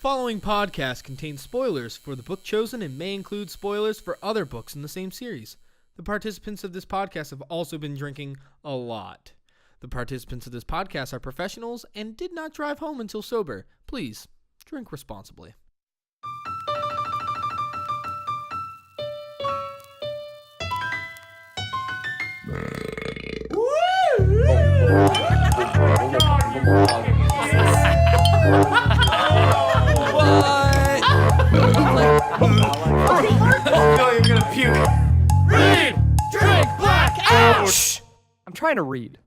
following podcast contains spoilers for the book chosen and may include spoilers for other books in the same series. The participants of this podcast have also been drinking a lot. The participants of this podcast are professionals and did not drive home until sober. Please, drink responsibly. You're gonna puke. Read! Drink! Blackout! I'm trying to read.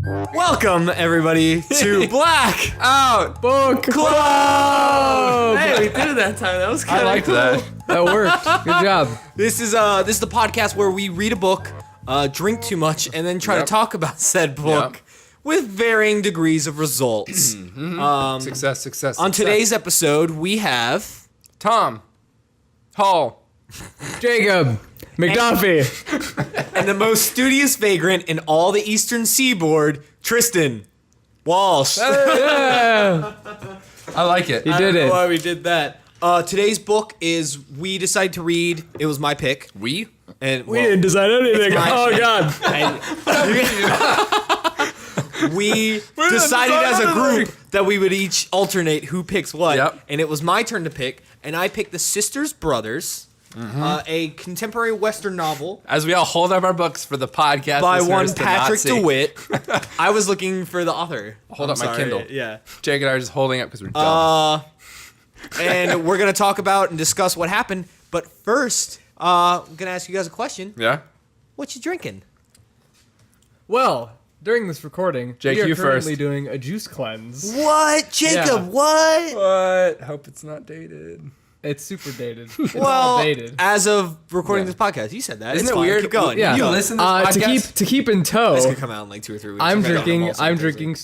Welcome, everybody, to Blackout Book Club! Hey, we did it that time. That was kind of liked cool. That worked. Good job. This is the podcast where we read a book, drink too much, and then try to talk about said book with varying degrees of results. Success. On today's episode, we have... Tom, Hall, Jacob, McDuffie, and the most studious vagrant in all the Eastern Seaboard, Tristan Walsh. Yeah. I like it. He I did don't know it. why we did that. Today's book is we decided to read. It was my pick. We? And We didn't decide anything. Oh God. We decided as a group that we would each alternate who picks what. Yep. And it was my turn to pick, and I picked The Sisters Brothers, a contemporary Western novel As we all hold up our books for the podcast by listeners one to not Patrick see. DeWitt. I was looking for the author. Hold I'm up my sorry. Kindle. Yeah. Jake and I are just holding up because we're dumb. And we're going to talk about and discuss what happened. But first, I'm going to ask you guys a question. Yeah? What you drinking? Well, during this recording, Jake, we are you currently first. doing a juice cleanse. What? Jacob, Yeah. what? What? Hope it's not dated. It's super dated. It's all Well, dated. as of recording this podcast, you said that. Isn't It's it fine. weird? Keep going. Yeah. Keep You going. listen to this podcast? To keep in tow, It's gonna come out in like 2 or 3 weeks. I'm Okay, drinking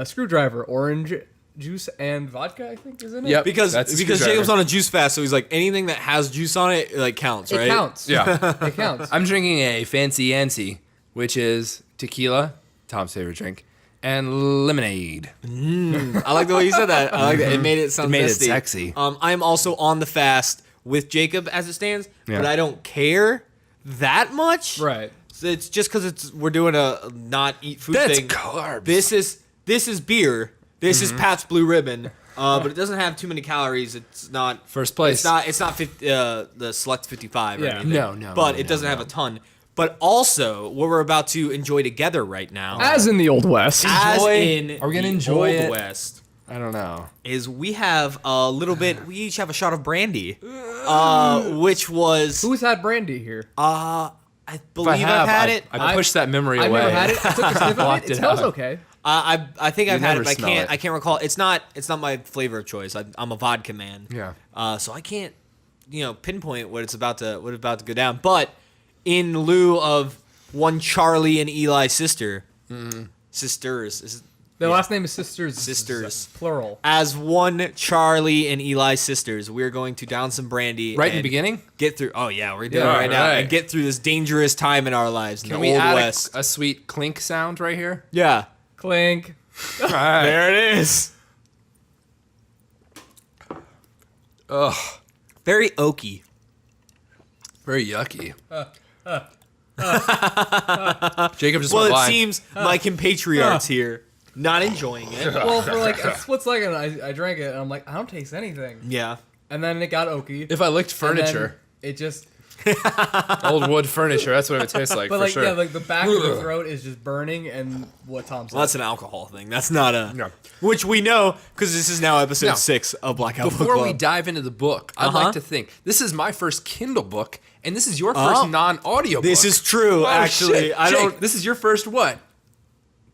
screwdriver, orange juice and vodka. I think is in it. Yep. because That's a because screwdriver. Jacob's on a juice fast, so he's like anything that has juice on it like counts, right? It counts. Yeah. It counts. I'm drinking a Fancy Yancy, which is tequila, Tom's favorite drink, and lemonade. I like the way you said that. I like that. It made it sound It made it zesty. sexy. I'm also on the fast with Jacob as it stands, Yeah. but I don't care that much. Right. So it's just because we're doing a not eat food That's thing. carbs. This is beer. This is Pabst Blue Ribbon. But it doesn't have too many calories. It's not First place. It's not 50, the Select 55 or Yeah. anything. No, But it doesn't have a ton. But also, what we're about to enjoy together right now, As in the Old West. as Enjoy? in Are we gonna the enjoy Old it? West, I don't know. is we have a little bit. We each have a shot of brandy, which was Who's had brandy here? I If believe I've had it. I pushed that memory I've away. never had it. I took a sniff of Blocked it. It it smells out. okay. I think I've had never it, but smell it. I can't recall. It's not my flavor of choice. I'm a vodka man. Yeah. So I can't pinpoint what it's about to go down. But in lieu of one Charlie and Eli's sister, sisters. Their last name is Sisters. Sisters. Plural. As one Charlie and Eli's sisters, we're going to down some brandy. Right in the and beginning? Get through. Oh yeah, we're doing Yeah, it right now right. and get through this dangerous time in our lives in Can the we Old add West. a sweet clink sound right here? Yeah, Clink. All right. there it is. Ugh. Very oaky. Very yucky. Jacob just Well, went it blind. seems my compatriots here not enjoying it. Well, for like a split second, I drank it and I'm like, I don't taste anything. Yeah. And then it got oaky. If I licked and then furniture, it just. old wood furniture, that's what it would taste like, But for like sure. yeah, like the back of the throat is just burning, and what Tom said. Well, that's an alcohol thing. That's not a... No. Which we know, because this is now episode No. 6 of Blackout Book Before Club. we dive into the book, I'd Uh-huh. like to think this is my first Kindle book, and this is your first non-audio book. This is true, Oh, actually. shit. I Jake, don't... This is your first what?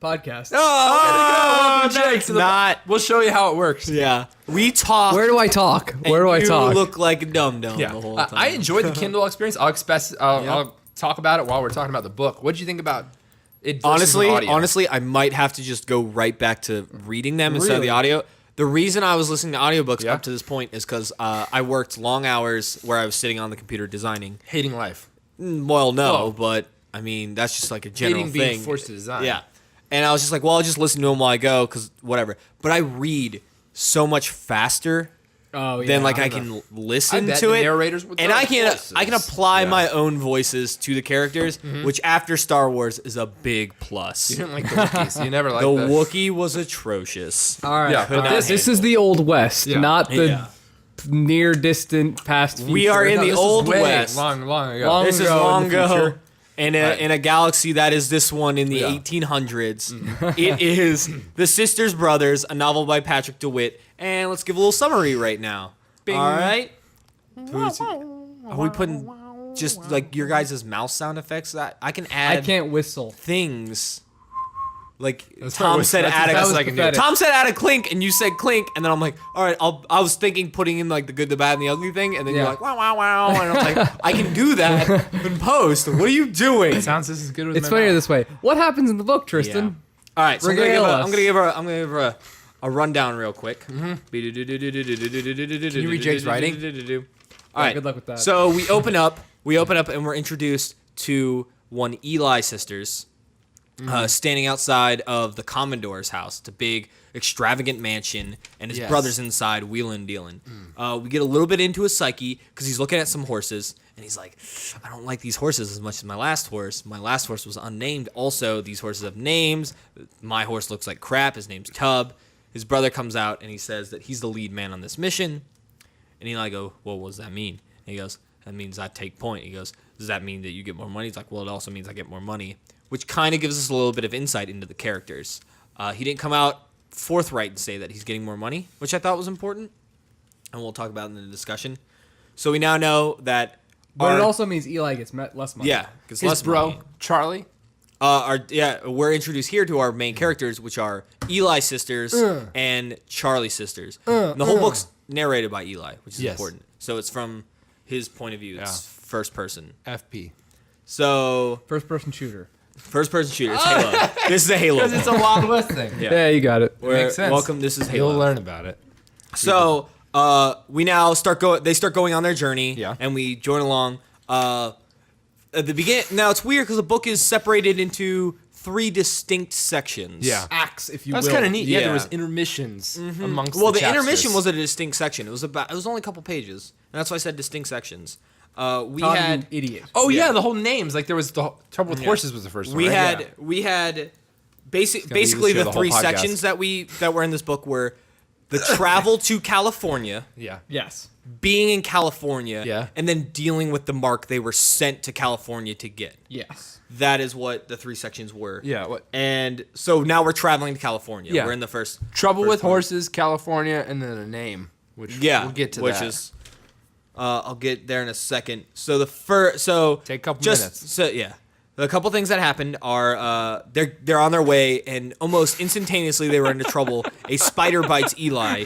podcast. Oh, Jake, not... We'll show you how it works. Yeah. We talk... Where do I talk? Where do I you talk? look like a dum-dum Yeah, the whole time. I enjoyed the Kindle experience. I'll talk about it while we're talking about the book. What did you think about it? versus an audio? Honestly, I might have to just go right back to reading them instead of the Really? audio. The reason I was listening to audiobooks Yeah. up to this point is because I worked long hours where I was sitting on the computer designing. hating life. Well, no, Oh. but I mean that's just like a general Hating thing. being forced to design. Yeah, and I was just like, well, I'll just listen to them while I go because whatever. But I read so much faster than like I can listen bet to the it. narrators would And throw I can voices. apply my own voices to the characters, which after Star Wars is a big plus. You didn't like the Wookiees. You never liked The the Wookiee was atrocious. All right. Yeah, Could not this handle is the old west, Yeah. not the Yeah. near distant past future. We are in the this is old way west. long ago. Long This is ago in long the ago. future. In a galaxy that is this one in the Yeah. 1800s. It is The Sisters Brothers, a novel by Patrick DeWitt. And let's give a little summary right now. Bing. All right. Are we putting just like your guys' mouse sound effects? That I can add I can't whistle. things. Like That's Tom what- said, that's add the a best was I can do. pathetic. Tom said add a clink, and you said clink, and then I'm like, all right, I was thinking putting in like the good, the bad, and the ugly thing, and then you're Yeah. like, wow, wow, wow, and I was like, I can do that in post. What are you doing? Sounds just as good with It's my funnier mouth. this way. What happens in the book, Tristan? Yeah. All right, so I'm Regale gonna us. give her a rundown real quick. Can you read Jake's writing? All right, good luck with that. So we open up, and we're introduced to one Eli sisters. Standing outside of the Commodore's house. It's a big, extravagant mansion, and his Yes. brother's inside wheeling and dealing. We get a little bit into his psyche because he's looking at some horses, and he's like, I don't like these horses as much as my last horse. My last horse was unnamed. Also, these horses have names. My horse looks like crap. His name's Tub. His brother comes out, and he says that he's the lead man on this mission. And Eli go, well, what does that mean? And he goes, that means I take point. He goes, does that mean that you get more money? He's like, well, it also means I get more money. Which kind of gives us a little bit of insight into the characters. He didn't come out forthright and say that he's getting more money, which I thought was important, and we'll talk about in the discussion. So we now know that. But it also means Eli gets less money. yeah, because His less bro, money. Charlie. We're introduced here to our main characters, which are Eli sisters and Charlie sisters. And the whole book's narrated by Eli, which is Yes. important. So it's from his point of view. It's first person. FP. So First person shooter. first person shooter. It's Halo. This is a Halo. Because it's a Wild West thing. Yeah. Yeah, you got it. Makes sense. Welcome. This is Halo. You'll learn about it. So we now they start going on their journey, Yeah. and we join along. At the beginning, now it's weird because the book is separated into 3 distinct sections. Yeah. Acts, if you That's will. kind of neat. Yeah, Yeah. there was intermissions amongst Well, the the intermission chapters. was a distinct section. It was only a couple pages, and that's why I said distinct sections. We Todd, had you idiot. Oh yeah, Yeah. the whole names. Like there was the Trouble with Horses was the first one. we right? had basically lead us through the the whole 3 podcast. sections that were in this book were the travel to California, Yeah. Yes. being in California, Yeah. and then dealing with the mark they were sent to California to get. Yes. That is what the 3 sections were. Yeah. What? And so now we're traveling to California. Yeah. We're in the first Trouble first with one. Horses, California, and then a name, which we'll get to which that. is I'll get there in a second. So Take a couple just, minutes. So yeah, the couple things that happened are they're on their way, and almost instantaneously they were into trouble. A spider bites Eli.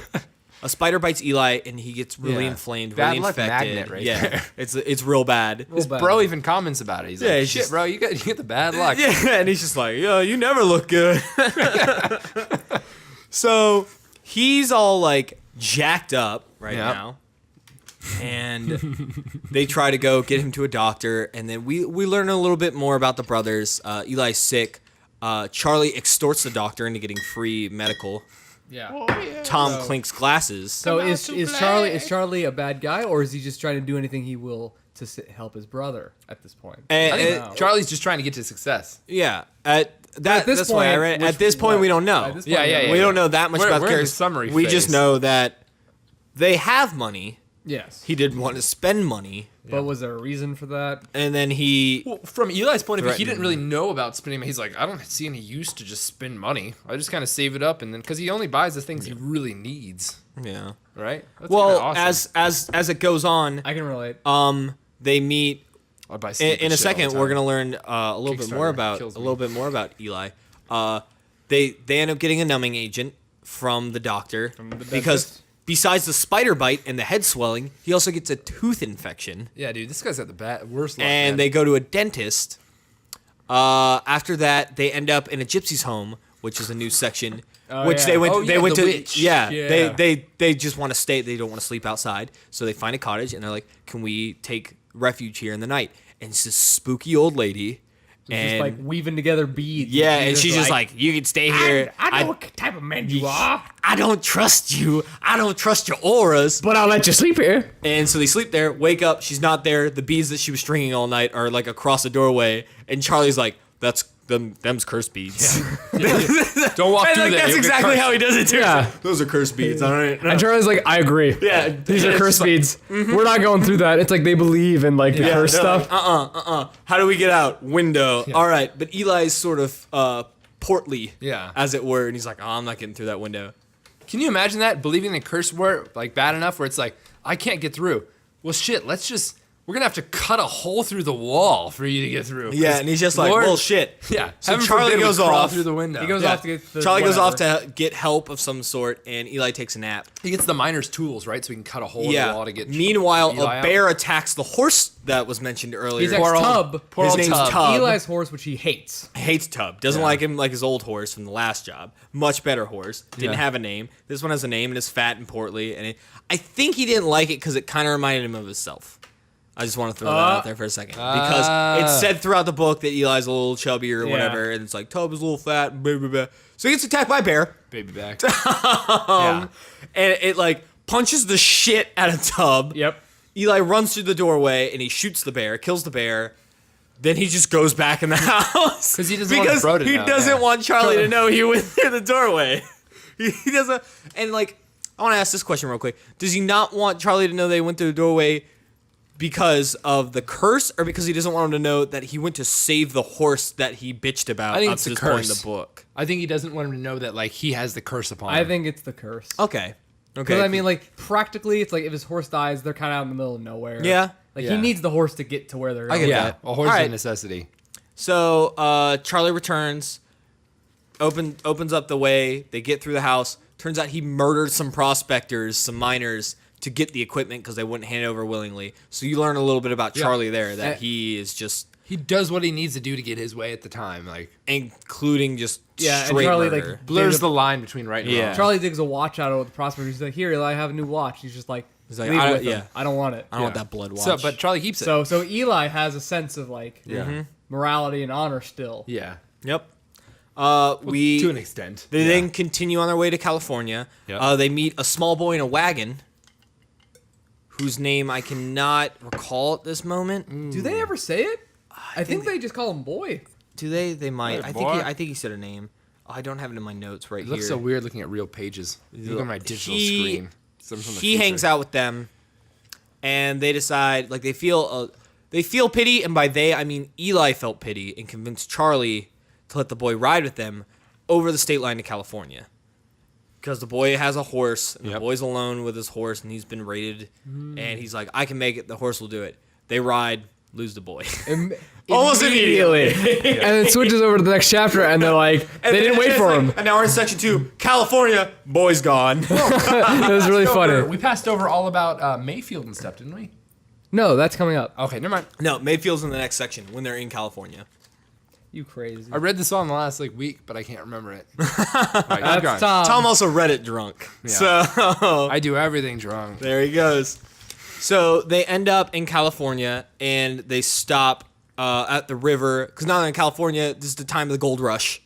A spider bites Eli, and he gets really Yeah. inflamed, Bad really luck infected. magnet right yeah, there. it's real bad. His bad. bro even comments about it. He's Yeah, like, he's "Shit, just- bro, you get the bad luck." Yeah, and he's just like, yo, you never look good. So he's all like jacked up right Yep. now. And they try to go get him to a doctor. And then we learn a little bit more about the brothers. Eli's sick. Charlie extorts the doctor into getting free medical. Yeah. Tom clinks glasses. So is Charlie a bad guy, or is he just trying to do anything he will to help his brother at this point? And- I think Wow. Charlie's just trying to get to success. Yeah. At this That's why I point, read. which- At this point, we don't know. At this Yeah, point, yeah, yeah. We don't know that much We're- about we're the in the characters. summary We just phase. know that they have money. Yes. He didn't want to spend money. But was there a reason for that? And then he Well, from Eli's point of view, he Threatening. didn't really know about spending money. He's like, I don't see any use to just spend money. I just kind of save it up, and then because he only buys the things he really needs, yeah. right? That's Well, kinda awesome. as it goes on, I can relate. they meet I'd buy in stupid a shit all second. the We're time. gonna learn a little bit more Kickstarter kills me. about Eli. They end up getting a numbing agent from the doctor the because dentist? besides the spider bite and the head swelling, he also gets a tooth infection. Yeah, dude, this guy's got the worst luck. And man. they go to a dentist. After that, they end up in a gypsy's home, which is a new section. Oh, which yeah. they went. Oh, they yeah, went the to. witch. Yeah, Yeah. They just want to stay. They don't want to sleep outside, so they find a cottage and they're like, "Can we take refuge here in the night?" And it's this spooky old lady, It's just like weaving together beads. Yeah, and she's just like, you can stay here. I know what type of man you are, I don't trust you. I don't trust your auras. but I'll let you sleep here. And so they sleep there, wake up, she's not there. The beads that she was stringing all night are like across the doorway. And Charlie's like, them's cursed beads. Don't walk through that. That's exactly how he does it too. Yeah. Those are cursed beads. All right. And Charlie's like, I agree. Yeah. These are It's curse just like- beads. We're not going through that. It's like they believe in like the curse they're stuff. Like, How do we get out? Window. All right. But Eli's sort of portly, Yeah. as it were. And he's like, oh, I'm not getting through that window. Can you imagine that? Believing the curse word like bad enough where it's like, I can't get through. Well, shit, we're going to have to cut a hole through the wall for you to get through. Yeah. And he's just like, Lord- well, shit. Yeah. So Heaven Charlie forbid we goes crawl off. through the window. He goes Yeah. off to get the Charlie goes off whatever. to get help of some sort, and Eli takes a nap. He gets the miner's tools, right? So he can cut a hole in the wall to get. Meanwhile, Eli a out. bear attacks the horse that was mentioned earlier. He's Poor old- ex-Tub. poor His old name's Tub. Tub. Eli's horse, which he hates. Hates Tub. Doesn't Yeah. like him like his old horse from the last job. Much better horse. Didn't Yeah. have a name. This one has a name and is fat and portly. And I think he didn't like it because it kind of reminded him of himself. I just want to throw that out there for a second. Because it's said throughout the book that Eli's a little chubby or whatever. And it's like, Tub is a little fat. Blah, blah, blah. So he gets attacked by a bear. Baby back. And it like punches the shit out of Tub. Yep. Eli runs through the doorway and he shoots the bear, kills the bear. Then he just goes back in the house 'Cause he doesn't want Bro to he know, doesn't yeah. want Charlie to know he went through the doorway. He doesn't. And like, I want to ask this question real quick: does he not want Charlie to know they went through the doorway because of the curse, or because he doesn't want him to know that he went to save the horse that he bitched about I think up it's to the this point in curse. the book? I think he doesn't want him to know that like he has the curse upon him. I think it's the curse. Okay. Because I mean, like practically, it's like if his horse dies, they're kind of out in the middle of nowhere. Yeah. Like Yeah. he needs the horse to get to where they're I going. get Yeah, that. a horse All is right. a necessity. So Charlie returns, opens up the way. They get through the house. Turns out he murdered some prospectors, some miners, to get the equipment because they wouldn't hand it over willingly. So you learn a little bit about Charlie there, that he is just, He does what he needs to do to get his way at the time. Like including just Yeah, and straight Charlie, murder. like, blurs the line between right and Yeah. wrong. Charlie digs a watch out of the prospector. He's like, "Here, Eli, I have a new watch." He's just like, He's like, "Leave I it don't- with him. yeah. I don't want it." I don't want that blood watch. So, but Charlie keeps it. So Eli has a sense of like morality and honor still. yeah, Yep. to an extent. They then continue on their way to California. Yep. They meet a small boy in a wagon, whose name I cannot recall at this moment. Do they ever say it? I think they just call him boy. Do they? They might. Hey, I boy. think he said a name. Oh, I don't have it in my notes right It here. looks so weird looking at real pages. Look at my digital screen. He hangs out with them, and they decide like they feel pity, and by they I mean Eli felt pity and convinced Charlie to let the boy ride with them over the state line to California, because the boy has a horse, and the Yep. boy's alone with his horse, and he's been raided, and he's like, I can make it. The horse will do it. They ride, lose the boy. Almost immediately. And it switches over to the next chapter, and they're like, they didn't wait for him. And now we're in section 2. California, boy's gone. It was really funny. We passed over all about Mayfield and stuff, didn't we? No, that's coming up. Okay, never mind. No, Mayfield's in the next section when they're in California. You crazy. I read this all in the last week, but I can't remember it. All right, keep That's going. Tom. Tom also read it drunk. Yeah. So I do everything drunk. there he goes. So they end up in California and they stop at the river because now in California, this is the time of the gold rush.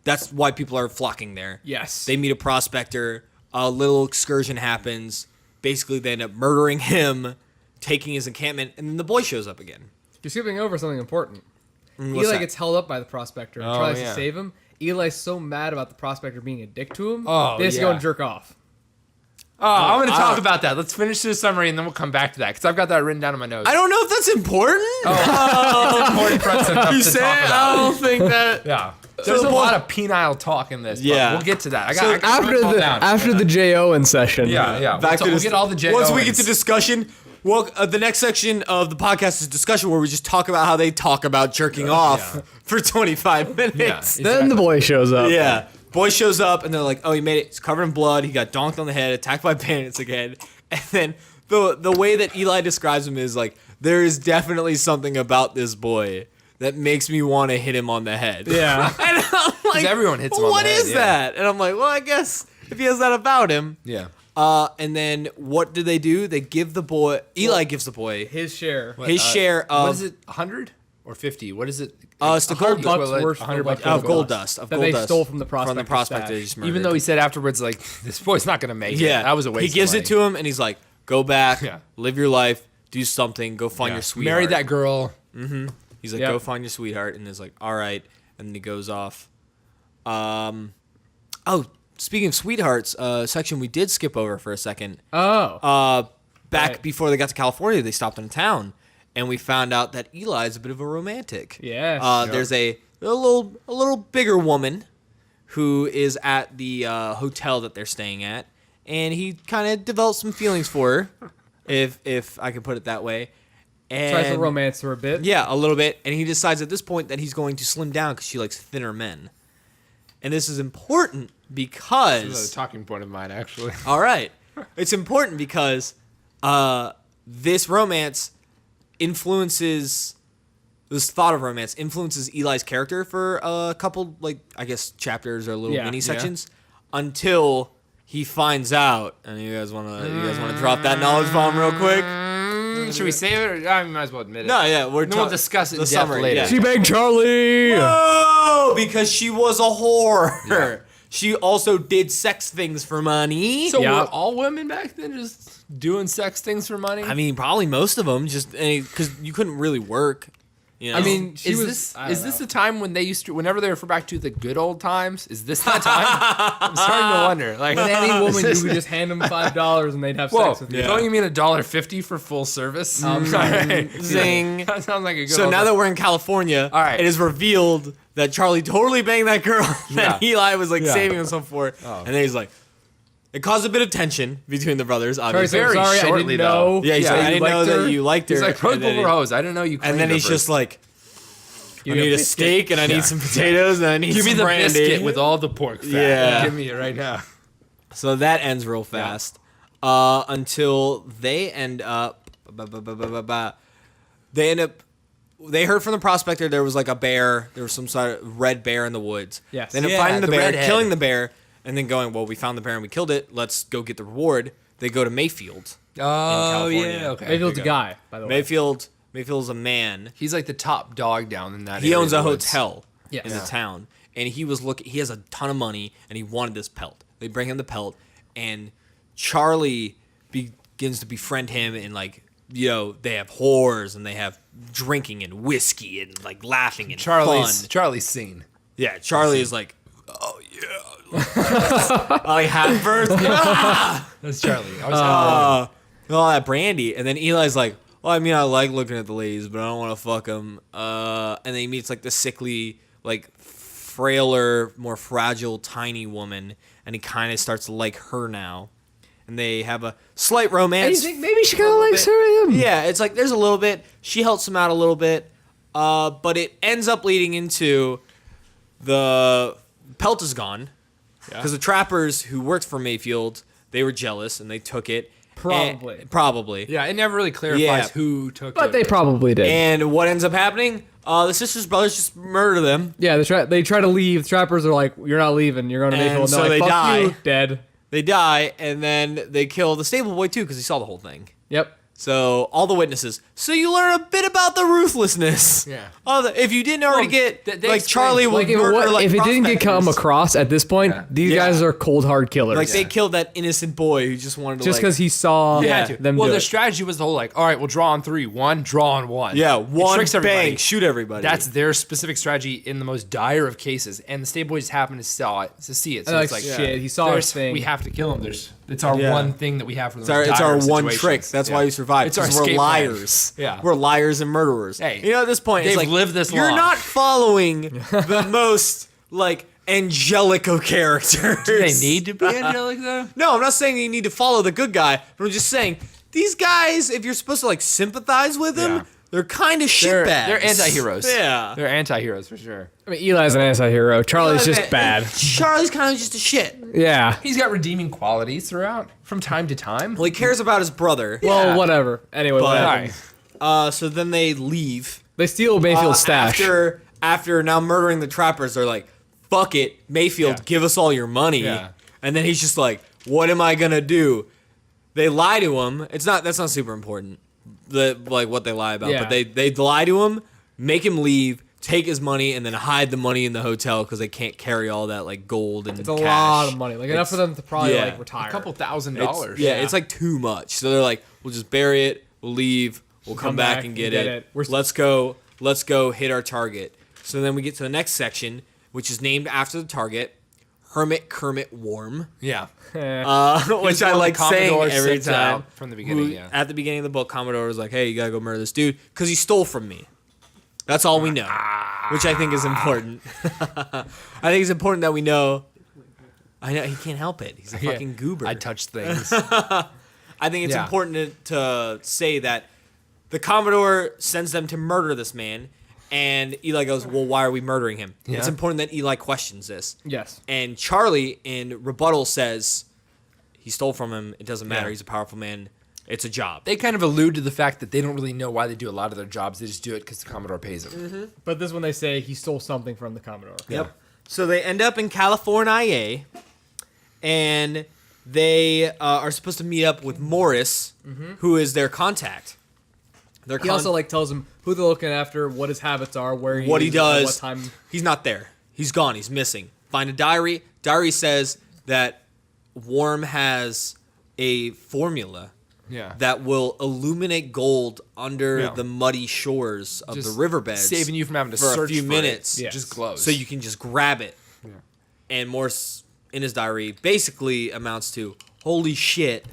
That's why people are flocking there. Yes. They meet a prospector. A little excursion happens. Basically, they end up murdering him, taking his encampment, and then the boy shows up again. You're skipping over something important. What's Eli that? gets held up by the prospector and Oh, tries yeah. to save him. Eli's so mad about the prospector being a dick to him, Oh, they just go yeah. and jerk off. Oh, I'm going to talk about that. Let's finish this summary and then we'll come back to that because I've got that written down in my notes. I don't know if that's important. Important for us enough You to say talk it? about. I don't think that. Yeah. There's the a boy- lot of penile talk in this. But Yeah. we'll get to that. I So got to after the J. Owen session, Yeah. Back to we'll this- get all the J. Once we get Owens. to discussion, well, the next section of the podcast is discussion where we just talk about how they talk about jerking off for 25 minutes. then the boy shows up. Yeah. Boy shows up and they're like, oh, he made it. He's covered in blood. He got donked on the head, attacked by bandits again. And then the way that Eli describes him is like, there is definitely something about this boy that makes me want to hit him on the head. Yeah. And I'm like, everyone hits him on what the head, is yeah. that? And I'm like, well, I guess if he has that about him. Yeah. And then what do? They give the boy, Eli gives the boy His share. his share of, What is it? 100? or 50. What is it? It's the gold $100 equivalent, worth of 100 bucks leftover of gold gold dust. Of that gold they dust stole from the prospector's prospector. stash. They just murdered. Even though he said afterwards, like, this boy's not gonna make it. yeah, That was a waste. He gives of it to him, and he's like, "Go back, Yeah. live your life, do something, go find your sweetheart." Marry that girl. He's like, Yep. "Go find your sweetheart," and is like, "All right," and then he goes off. Oh, speaking of sweethearts, section we did skip over for a second. Oh. Back Right. before they got to California, they stopped in a town, and we found out that Eli is a bit of a romantic. Yes. There's a little bigger woman who is at the hotel that they're staying at, and he kind of develops some feelings for her, if I can put it that way. And Tries to romance her a bit. yeah, a little bit, and he decides at this point that he's going to slim down because she likes thinner men. And this is important because This is a talking point of mine, actually. all right. It's important because this romance influences this thought of romance influences Eli's character for a couple, like, I guess chapters or little Yeah, mini yeah. sections until he finds out. And you guys want to drop that knowledge bomb real quick? Should we save it? Or, I might as well admit it. No, yeah, we'll discuss it in the depth summary later. yeah. She banged Charlie. Oh, because she was a whore. Yeah. She also did sex things for money. So Yeah. were all women back then just doing sex things for money? I mean, probably most of them, just because you couldn't really work. You know? I mean, she is was. this I is don't this know. the time when they used to, whenever they refer back to the good old times? Is this that time? I'm starting to wonder. Like With any woman, is you this- could just hand them $5 and they'd have Whoa! sex with you. Yeah. Don't you mean $1.50 for full service? Alright. Zing. That sounds like a good. So old now time. that we're in California, All right. it is revealed that Charlie totally banged that girl that Yeah. Eli was like Yeah. saving himself for. Oh. And then he's like, it caused a bit of tension between the brothers, Sorry, obviously. so Very sorry, I shortly, didn't know. Yeah, he's Yeah, like, you I didn't know liked that her. you liked her. He's like, rose And then before he- hose. I didn't know you. And then he's just like, I You need a biscuit. steak and I need some potatoes and I need give me some the brandy. biscuit with all the pork fat. Yeah. Give me it right now. So that ends real fast until they end up. They heard from the prospector there was like a bear. There was some sort of red bear in the woods. Yes. They end up Yeah, finding the the bear, redhead. killing the bear, and then going, well, we found the bear and we killed it. Let's go get the reward. They go to Mayfield. Oh California. yeah, okay. Mayfield's a There you go. guy, by the way. Mayfield's a man. He's like the top dog down in that. He area owns of a the woods. hotel Yes. in Yeah. the town, and he has a ton of money, and he wanted this pelt. They bring him the pelt, and Charlie begins to befriend him, and like, you know, they have whores and they have drinking and whiskey and like laughing and fun. Charlie's scene. Yeah, Charlie is like, oh yeah, like half birth, That's Charlie. I was all that brandy, and then Eli's like, well, I mean, I like looking at the ladies, but I don't want to fuck them. And then he meets like the sickly, like frailer, more fragile, tiny woman, and he kind of starts to like her now, and they have a slight romance. maybe she kind of likes her him? Yeah, it's like there's a little bit. She helps him out a little bit, but it ends up leading into the pelt is gone because the trappers who worked for Mayfield, they were jealous and they took it. Probably. Probably. Yeah, it never really clarifies Yeah. who took it. But they probably did. And what ends up happening? The sisters' brothers just murder them. Yeah, they try to leave. The trappers are like, "You're not leaving. You're going to And Mayfield." so They're they like, "Fuck die. you, dead." They die, and then they kill the stable boy too because he saw the whole thing. Yep. So all the witnesses. So you learn a bit about the ruthlessness. Yeah. If you didn't already get they like explain- Charlie will Like if, murder like if it didn't get come prospectors. across at this point, these Yeah. guys are cold hard killers. Like they killed that innocent boy who just wanted to just because he saw Yeah. them well, do the it. strategy was the whole like, all right, we'll draw on 3. 1, draw on 1. yeah, It one tricks everybody. bang, shoot everybody. That's their specific strategy in the most dire of cases, and the state boys happen to see it. So And it's like, like, shit, he saw his there's- thing. we have to kill him. It's our Yeah. one thing that we have for the it's our most dire one situations. trick. That's why Yeah. we survive. It's our 'cause we're escape plan. liars. Yeah. We're liars and murderers. Hey, you know, at this point, it's they've like lived this you're long. not following the most like angelic of characters. Do they need to be angelic though? No, I'm not saying you need to follow the good guy, but I'm just saying these guys, if you're supposed to like sympathize with them, Yeah. they're kind of They're shitbags. anti-heroes. Yeah. They're anti-heroes for sure. I mean, Eli's an anti-hero. Charlie's just bad. Charlie's kind of just a shit. Yeah. He's got redeeming qualities throughout from time to time. Well, he cares about his brother. Well, whatever. Anyway, what But- happened? So then they leave. They steal Mayfield's stash. After now murdering the trappers, they're like, fuck it, Mayfield, Yeah. give us all your money. Yeah. And then he's just like, what am I gonna do? They lie to him. That's not super important. What they lie about, Yeah. but they lie to him make him leave, take his money, and then hide the money in the hotel because they can't carry all that like gold and It's cash. a lot of money, like enough for them to probably yeah. like retire. A couple $1,000. It's like too much. So they're like, we'll just bury it, we'll leave, we'll come back and get it. Let's go hit our target. So then we get to the next section, which is named after the target, Hermit Kermit Worm. Yeah. Which I like saying Commodore every sets time. out from the beginning, yeah. At the beginning of the book, Commodore was like, hey, you gotta go murder this dude because he stole from me. That's all we know, which I think is important. I think it's important that we know. I know he can't help it. He's a fucking goober. I touch things. I think it's important to say that the Commodore sends them to murder this man, and Eli goes, well, why are we murdering him? Yeah. It's important that Eli questions this. Yes. And Charlie, in rebuttal, says he stole from him. It doesn't matter. Yeah. He's a powerful man. It's a job. They kind of allude to the fact that they don't really know why they do a lot of their jobs. They just do it because the Commodore pays them. But this one they say he stole something from the Commodore. Yep. So they end up in California, and they are supposed to meet up with Morris, who is their contact. He also like tells him who they're looking after, what his habits are, where he what he is, at does. what time. He's not there. He's gone. He's missing. Find a diary. Diary says that Worm has a formula Yeah. that will illuminate gold under Yeah. the muddy shores of Just the riverbeds, saving you from having to for a search few for minutes. It. Yeah. Just glows. So you can just grab it. And Morse, in his diary, basically amounts to, holy shit,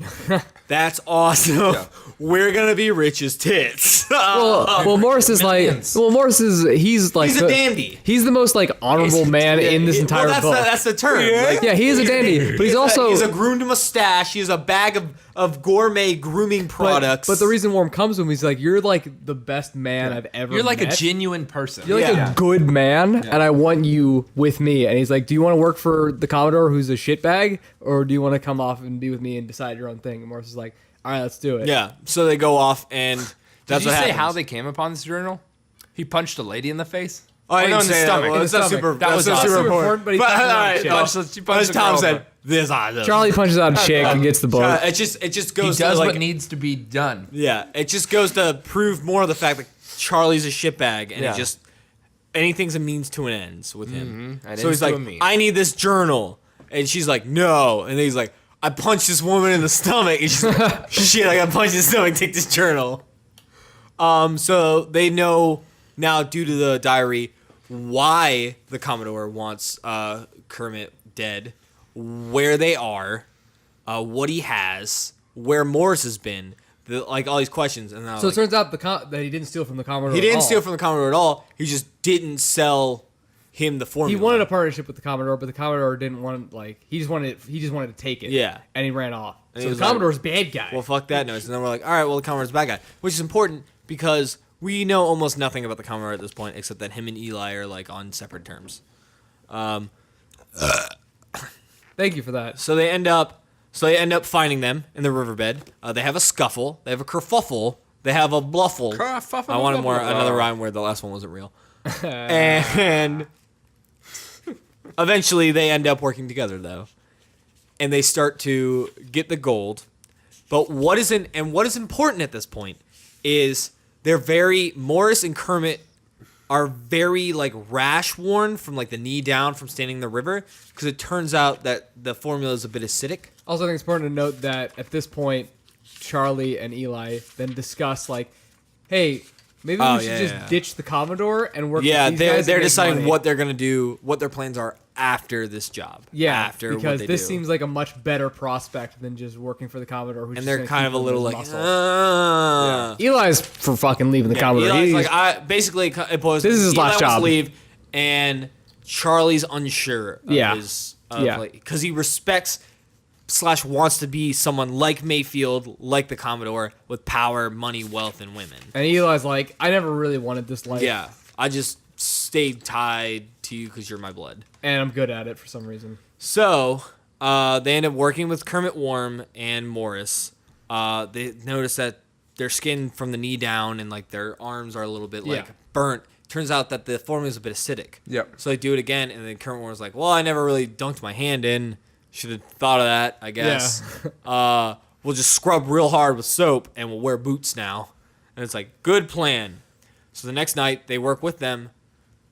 that's awesome. Yeah. We're going to be rich as tits. Well, Morris is Millions. like, he's like, He's a dandy. He's the most like honorable man in this entire that's book. that's the term. Like, Yeah, he is a dandy, but he's also he's a groomed mustache. He has a bag of gourmet grooming products. But the reason Worm comes to him, he's like, you're like the best man I've ever. You're like met. a genuine person. You're like a good man, and I want you with me. And he's like, do you want to work for the Commodore, who's a shitbag, or do you want to come off and be with me and decide your own thing? And Morris is like, all right, let's do it. Yeah. So they go off, and that's Did you what say happens. how they came upon this journal? He punched a lady in the face? Oh, I Or no, didn't in the say stomach. that. Well, In the it's not stomach. super. That was not awesome. super important, but he punched all out a right, chick. She punched as a Tom girl, said, this item. Charlie punches out a chick and gets the book. It just He goes does to like what needs to be done. yeah. It just goes to prove more of the fact that Charlie's a shitbag, and Yeah. it just anything's a means to an ends with him. An So he's ends to like, a means. I need this journal, and she's like, no, and then he's like, I punched this woman in the stomach, and she's like, shit, I got punched in the stomach. Take this journal. So they know now, due to the diary, why the Commodore wants Kermit dead, where they are, what he has, where Morris has been, like all these questions. And So it turns out that he didn't steal from the Commodore. he at didn't all. steal from the Commodore at all. He just didn't sell him the He formula. wanted a partnership with the Commodore, but the Commodore didn't want he just wanted to take it. Yeah. and he ran off. And So he the was like, Commodore's bad guy. Well, fuck that noise. And then we're like, all right, well, the Commodore's a bad guy, which is important because we know almost nothing about the Commodore at this point, except that him and Eli are like on separate terms. Thank you for that. So they end up finding them in the riverbed. They have a scuffle. They have a kerfuffle. They have a bluffle. Kerfuffle, I wanted another bluffle. rhyme where the last one wasn't real. And eventually they end up working together though, and they start to get the gold. But what is important at this point is Morris and Kermit are very like rash worn from like the knee down from standing in the river, because it turns out that the formula is a bit acidic. Also, I think it's important to note that at this point, Charlie and Eli then discuss like, hey, maybe we should just ditch the Commodore and work with these guys. They're and make deciding money. what they're gonna do, what their plans are after this job. Yeah, after because what they this do. seems like a much better prospect than just working for the Commodore. Who's And just they're gonna kind keep of a them little as like, muscle. Eli's for fucking leaving the Commodore. Eli's He's- like, basically, it was, This is his Eli last wants to job. leave, and Charlie's unsure of Yeah. his, Yeah. because he respects / wants to be someone like Mayfield, like the Commodore, with power, money, wealth, and women. and Eli's like, I never really wanted this life. Yeah, I just stayed tied to you because you're my blood. And I'm good at it for some reason. So they end up working with Kermit Worm and Morris. They notice that their skin from the knee down and like their arms are a little bit like Yeah. burnt. Turns out that the formula is a bit acidic. Yep. So they do it again, and then Kermit Worm's like, "Well, I never really dunked my hand in. Should have thought of that, I guess. We'll just scrub real hard with soap, and we'll wear boots now." And it's like, good plan. So the next night, they work with them,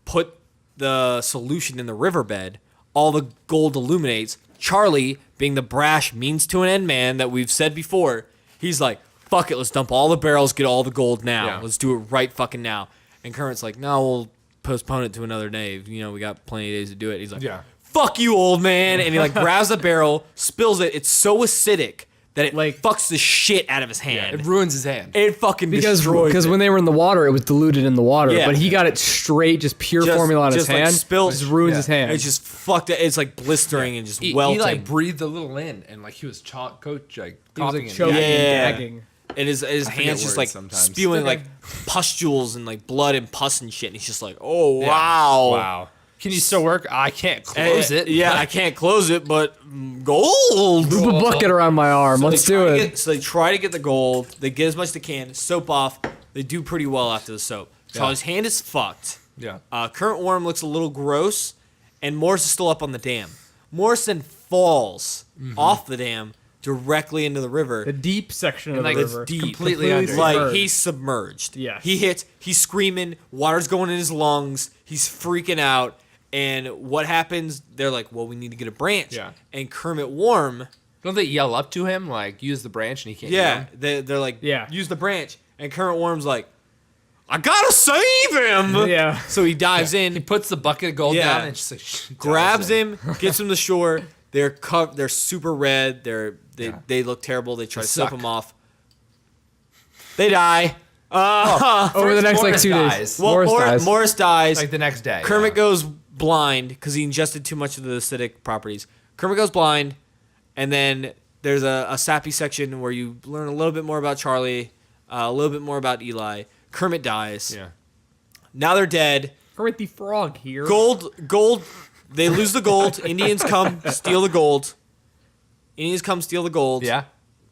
put the solution in the riverbed. All the gold illuminates. Charlie, being the brash means to an end man that we've said before, he's like, fuck it, let's dump all the barrels, get all the gold now. Yeah. Let's do it right fucking now. And Kermit's like, no, we'll postpone it to another day. You know, we got plenty of days to do it. He's like, fuck you, old man. And he like grabs the barrel, spills it. It's so acidic that it Like- fucks the shit out of his hand. It ruins his hand. It fucking Because destroys it. when they were in the water, it was diluted in the water. Yeah. But he got it straight, just pure formula on his just, like, hand. spilled- just ruins yeah. his hand. It's just fucked it. It's like blistering and just He welting. like breathed a little in, and like he was coach like he was coughing like and choking Yeah. and gagging. and his forget hands just words like sometimes. spewing Okay. like pustules and like blood and pus and shit. And he's just like, oh wow. Wow. Can you still work? I can't close it. Yeah, I can't close it, but gold. Loop a bucket around my arm. Let's do it. So they try to get the gold. They get as much as they can. Soap off. They do pretty well after the soap. Charlie's hand is fucked. Yeah. Current Worm looks a little gross, and Morris is still up on the dam. Morris then falls off the dam directly into the river. The deep section of like, the it's river. deep. Completely under. Like submerged. he's submerged. Yes. He hits. He's screaming. Water's going in his lungs. He's freaking out. And what happens? They're like, "Well, we need to get a branch." Yeah. And Kermit Worm. Don't they yell up to him like use the branch and he can't? Yeah. hear 'em? They're like, Yeah. use the branch. And Kermit Worm's like, I gotta save him. Yeah. So he dives He in, puts the bucket of gold Yeah. down and just like grabs dives in. him, gets him to shore. They're super red. They look terrible. They try They to soap suck. him off. They die. Over the next like Morris 2 dies. days. Well, Morris dies. Like the next day. Kermit yeah. goes blind because he ingested too much of the acidic properties. Kermit goes blind, and then there's a sappy section where you learn a little bit more about Charlie, a little bit more about Eli. Kermit dies. Yeah. Now they're dead. Kermit the Frog here. Gold. They lose the gold. Indians come steal the gold. Yeah.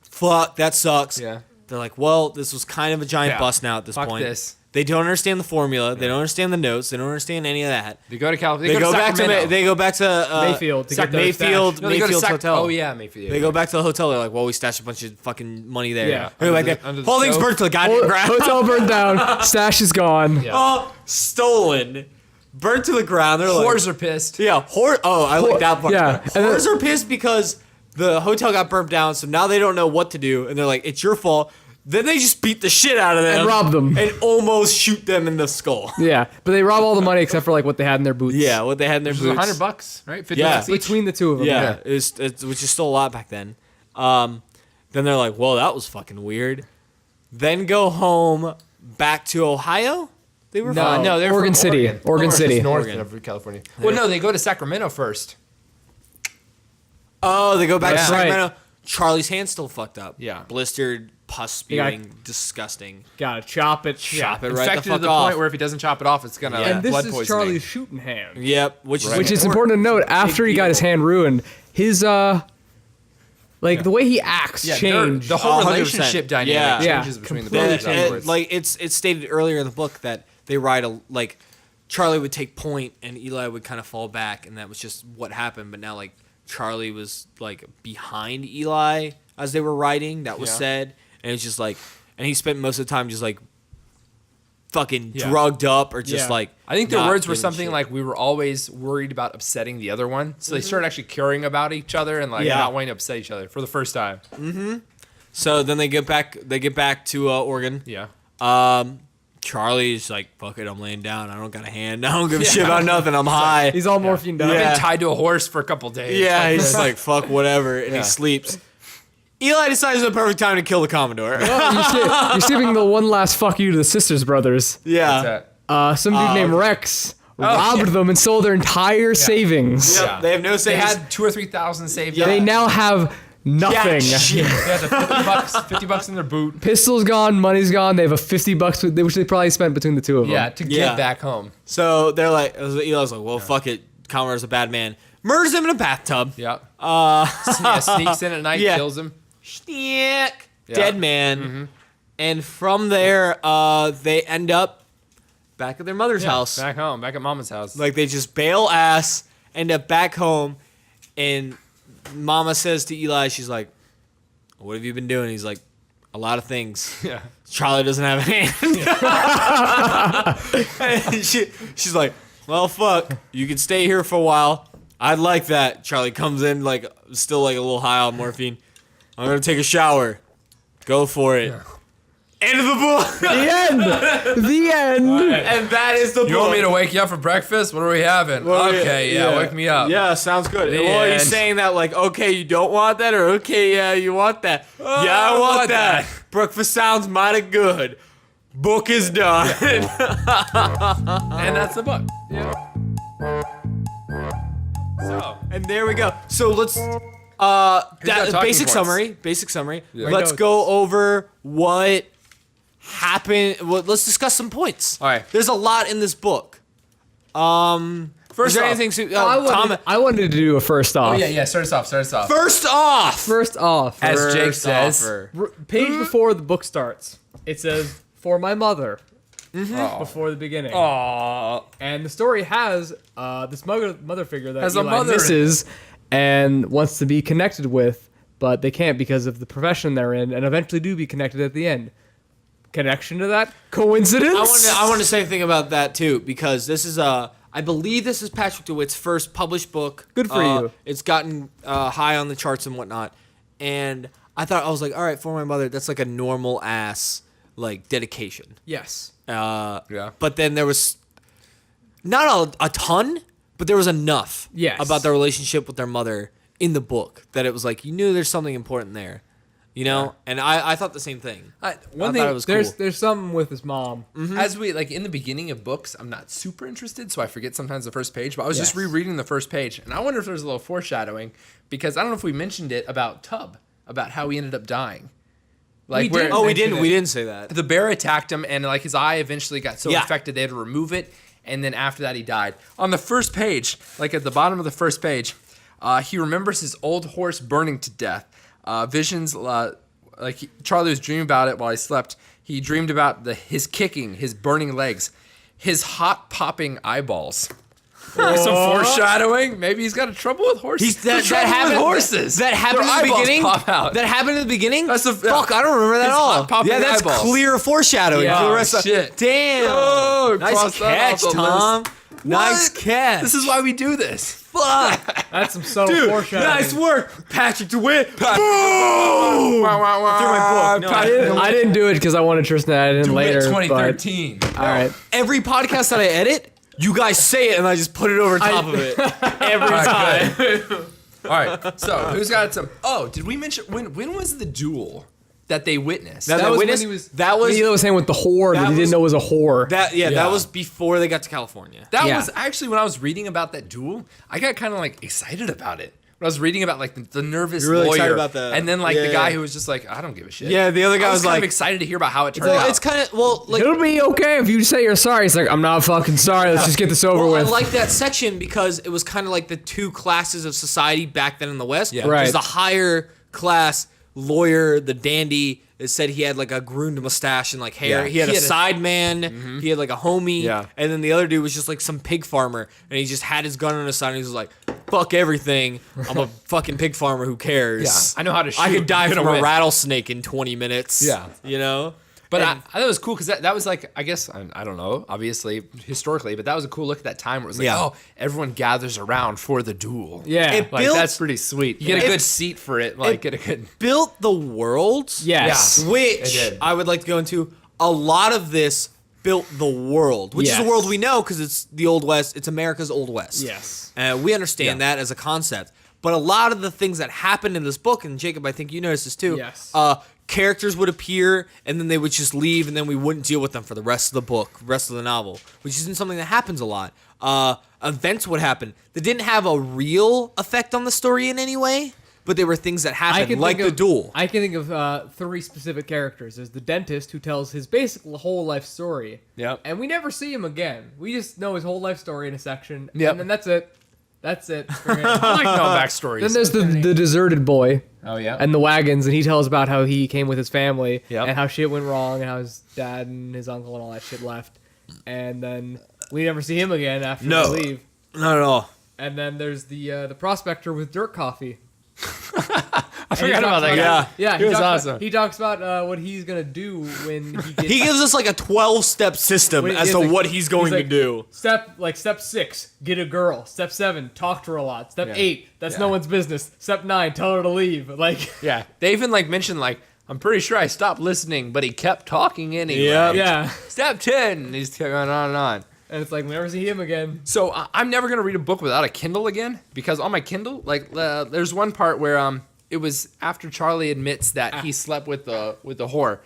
Fuck, that sucks. Yeah. They're like, well, this was kind of a giant Yeah. bust now at this Fuck point. this. They don't understand the formula. They don't understand the notes. They don't understand any of that. They go to California. They go back to Sacramento. They go back to Mayfield to get their Mayfield. No, they go to Mayfield's hotel. Oh yeah, Mayfield. They go back to the hotel. They're like, well, we stashed a bunch of fucking money there. Yeah. They go back Under the- there. under the Whole thing's stove. burnt to the goddamn ground. Hotel burned down. Stash is gone. Yeah. Oh, stolen. Burnt to the ground. They're like, Whores are pissed. yeah, Oh, I like that part. Yeah, and then- Whores are pissed because the hotel got burnt down, so now they don't know what to do, and they're like, it's your fault. Then they just beat the shit out of them And rob them. and almost shoot them in the skull. Yeah, but they rob all the money except for like what they had in their boots. Yeah, what they had in their Which is boots. $100, right? 50 Yeah. bucks each. Between the two of them. Yeah, it's which is still a lot back then. Then they're like, well, that was fucking weird. Then go home back to Ohio. They were No. No, they're Oregon from City. Oregon North, City. north Oregon. of California. Well, no, they go to Sacramento first. Oh, they go back to Yeah. Sacramento. Charlie's hand's still fucked up. Yeah. Blistered, pus spewing, disgusting. Gotta chop it. Chop it right the Infected to fuck the off. point where if he doesn't chop it off, it's gonna Yeah. And this blood is poisoning. Charlie's shooting hand. Yep, which Which is important to note. After he got his hand ruined, his the way he acts Yeah, changed. the whole 100%. relationship dynamic Yeah. changes between the completely brothers changed. afterwards. Like it's stated earlier in the book that they ride like Charlie would take point and Eli would kind of fall back, and that was just what happened. But now like Charlie was like behind Eli as they were riding. That was Yeah. said, and it's just like, and he spent most of the time just like fucking Yeah. drugged up or just Yeah. like. I think their not words were giving something shit. like, "We were always worried about upsetting the other one," so they started actually caring about each other and like Yeah. not wanting to upset each other for the first time. So then they get back. They get back to Oregon. Yeah, Charlie's like, fuck it, I'm laying down. I don't got a hand. I don't give a shit about nothing. I'm high. He's all morphine down. I've Yeah. been tied to a horse for a couple days. Yeah, he's just like, fuck whatever, and Yeah. he sleeps. Eli decides it's the perfect time to kill the Commodore. You're skipping the one last fuck you to the Sisters Brothers. Yeah. What's that? Some dude named Rex robbed them and sold their entire savings. Yep, Yeah. they have no They savings. had 2,000 or 3,000 saved. They now have nothing. Yeah, shit. They had the $50 in their boot. Pistol's gone, money's gone. They have a $50 which they probably spent between the two of them. Yeah, to Yeah. get back home. So they're like, Eli's like, well, fuck it. Commodore's a bad man. Murders him in a bathtub. Yeah. Sneaks in at night, Yeah. kills him. Schnick. Yeah. Dead man. And from there, they end up back at their mother's house. Back home, back at Mama's house. Like, they just bail ass, end up back home, and Mama says to Eli, she's like, what have you been doing? He's like, a lot of things. Yeah. Charlie doesn't have a hand. And she's like, well, fuck. You can stay here for a while. I'd like that. Charlie comes in like still like a little high on morphine. I'm gonna take a shower. Go for it. End of the book. The end. The end. And that is the book. You want me to wake you up for breakfast? What are we having? Well, okay, yeah, wake me up. Yeah, sounds good. The Well, are you end. saying that like, okay, you don't want that, or okay, yeah, you want that? Yeah, I want that. Breakfast sounds mighty good. Book is done. And that's the book. Yeah. So, And there we go. So let's got talking basic points? summary. Yeah. Let's Notes. go over what happened. Well, let's discuss some points. All right. There's a lot in this book. Is first there off, anything to, I wanted to do a first off. yeah, start us off. First off, First off, As Jake First says. offer. page before the book starts, it says "for my mother" Oh. before the beginning. Aw. And the story has this mother figure that Has a Eli mother in misses and wants to be connected with, but they can't because of the profession they're in, and eventually do be connected at the end. Connection to that? Coincidence? I want to say a thing about that too, because this is I believe this is Patrick DeWitt's first published book. Good for you. It's gotten high on the charts and whatnot, and I was like, all right, for my mother, that's like a normal ass like dedication. Yes. Yeah. But then there was not a ton, but there was enough Yes. about their relationship with their mother in the book that it was like you knew there's something important there, you know. And I thought the same thing. One I thing, thought it was cool. There's something with his mom. as we like in the beginning of books, I'm not super interested, so I forget sometimes the first page. But I was just Yes. rereading the first page, and I wonder if there's a little foreshadowing because I don't know if we mentioned it about Tub, about how he ended up dying. Like We did. Oh, we mention didn't. it. We didn't say that. the bear attacked him, and like his eye eventually got so Yeah. infected they had to remove it, and then after that he died. On the first page, like at the bottom of the first page, he remembers his old horse burning to death. Visions, Charlie was dreaming about it while he slept. He dreamed about his kicking, his burning legs, his hot popping eyeballs. Some foreshadowing. Maybe he's got a trouble with horses. That Trouble happened. with horses. That happened Their in the eyeballs beginning. Pop out. That happened in the beginning. That's the- fuck. I don't remember that His at all. hot popping Yeah, that's eyeballs. clear foreshadowing Yeah. for the rest Oh, of. shit. Damn. Oh, nice cross that catch, off the Tom. list. Nice What? catch. This is why we do this. fuck. That's some subtle Dude, foreshadowing. nice work, Patrick DeWitt. Boom. Wah, wah, wah. Through my book. No, I didn't do it because I wanted Tristan to add it in later. 2013. But, all right. Every podcast that I edit, you guys say it, and I just put it over top of it every time. All right. So who's got some? Oh, did we mention when was the duel that they witnessed? That was witness- when he was. that was- when he was saying with the whore that, that he was- didn't know was a whore. That Yeah. was before they got to California. That Yeah. was actually when I was reading about that duel. I got kind of like excited about it. When I was reading about like the nervous You're really lawyer, excited about the- and then like the yeah, guy yeah. who was just like, I don't give a shit. Yeah, the other guy I was kind like- of excited to hear about how it turned Well, out. it's kind of like It'll be okay if you say you're sorry. It's like, I'm not fucking sorry. Let's just get this over well, with. I like that section because it was kind of like the two classes of society back then in the West. Yeah. Right. There's the higher class lawyer, the dandy, that said he had like a groomed mustache and like hair. Yeah. He had He a had a- side man. He had like a homie. Yeah. And then the other dude was just like some pig farmer, and he just had his gun on his side, and he was like, "Fuck everything. I'm a fucking pig farmer. Who cares? Yeah, I know how to I shoot. could die I'm from gonna a win." rattlesnake in 20 minutes. Yeah. You know. But And- I thought it was cool because that was like, I guess, I don't know, obviously, historically, but that was a cool look at that time where it was like, Yeah. oh, everyone gathers around for the duel. yeah. It Like, built- that's pretty sweet. You get a It- good seat for it. Like, get a good. built the worlds. yes. Yeah. Which It did. I would like to go into. A lot of this built the world, which is Yes. a world we know because it's the Old West. It's America's Old West. Yes. We understand that as a concept. But a lot of the things that happened in this book, and Jacob, I think you noticed this too. Yes. Characters would appear, and then they would just leave, and then we wouldn't deal with them for the rest of the book, rest of the novel, which isn't something that happens a lot. Events would happen that didn't have a real effect on the story in any way, but they were things that happened, like the duel. I can think of 3 specific characters. There's the dentist who tells his basic whole life story. Yep. And we never see him again. We just know his whole life story in a section. Yep. And then that's it. That's it for him. I like no backstories. Then there's the deserted boy oh, yeah. and the wagons, and he tells about how he came with his family Yep. and how shit went wrong and how his dad and his uncle and all that shit left. And then we never see him again after No. they leave. Not at all. And then there's the prospector with dirt coffee. I forgot about that guy. Yeah, He was talks awesome. About, he talks about what he's gonna do when he gets. He gives us like a 12-step system When he as gets, to like- what he's going to like, do. Step 6, get a girl. Step 7, talk to her a lot. Step 8, that's no one's business. Step 9, tell her to leave. Like, Yeah, they even like mentioned like I'm pretty sure I stopped listening, but he kept talking anyway. Yep. yeah, Step 10. He's going on and on. and it's like we never see him again. So I'm never gonna read a book without a Kindle again because on my Kindle, like there's one part where it was after Charlie admits that he slept with the whore.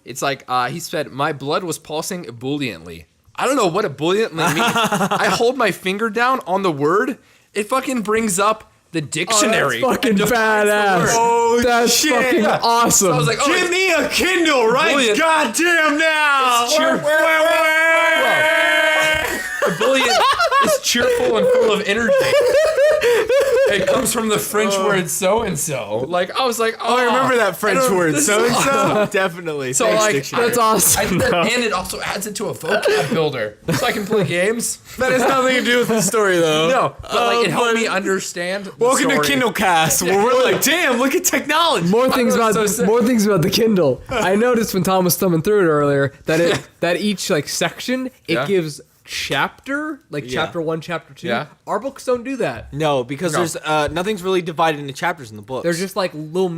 It's like he said my blood was pulsing ebulliently. I don't know what ebulliently means. I hold my finger down on the word. It fucking brings up the dictionary. That's fucking and defines the badass. word. Oh, That's shit. fucking awesome. So I was like, oh, Give me a Kindle right Brilliant. goddamn now! It's cheer- ebullient is cheerful and full of energy. It comes from the French word so and so. Like I was like, Oh, I remember that French word. this So is and so. Definitely. So, Thanks, like, dictionary. That's awesome. and it also adds it to a vocab builder, so I can play games. That has nothing to do with the story, though. No, but like it helped but- me understand. The Welcome story. to KindleCast, where we're like, damn, look at technology. More things was about so sick. more things about the Kindle. I noticed when Tom was thumbing through it earlier that each like section it Yeah. gives chapter Yeah. chapter 1, chapter 2. Yeah. Our books don't do that. No, because No. there's nothing's really divided into chapters in the book. They're just like little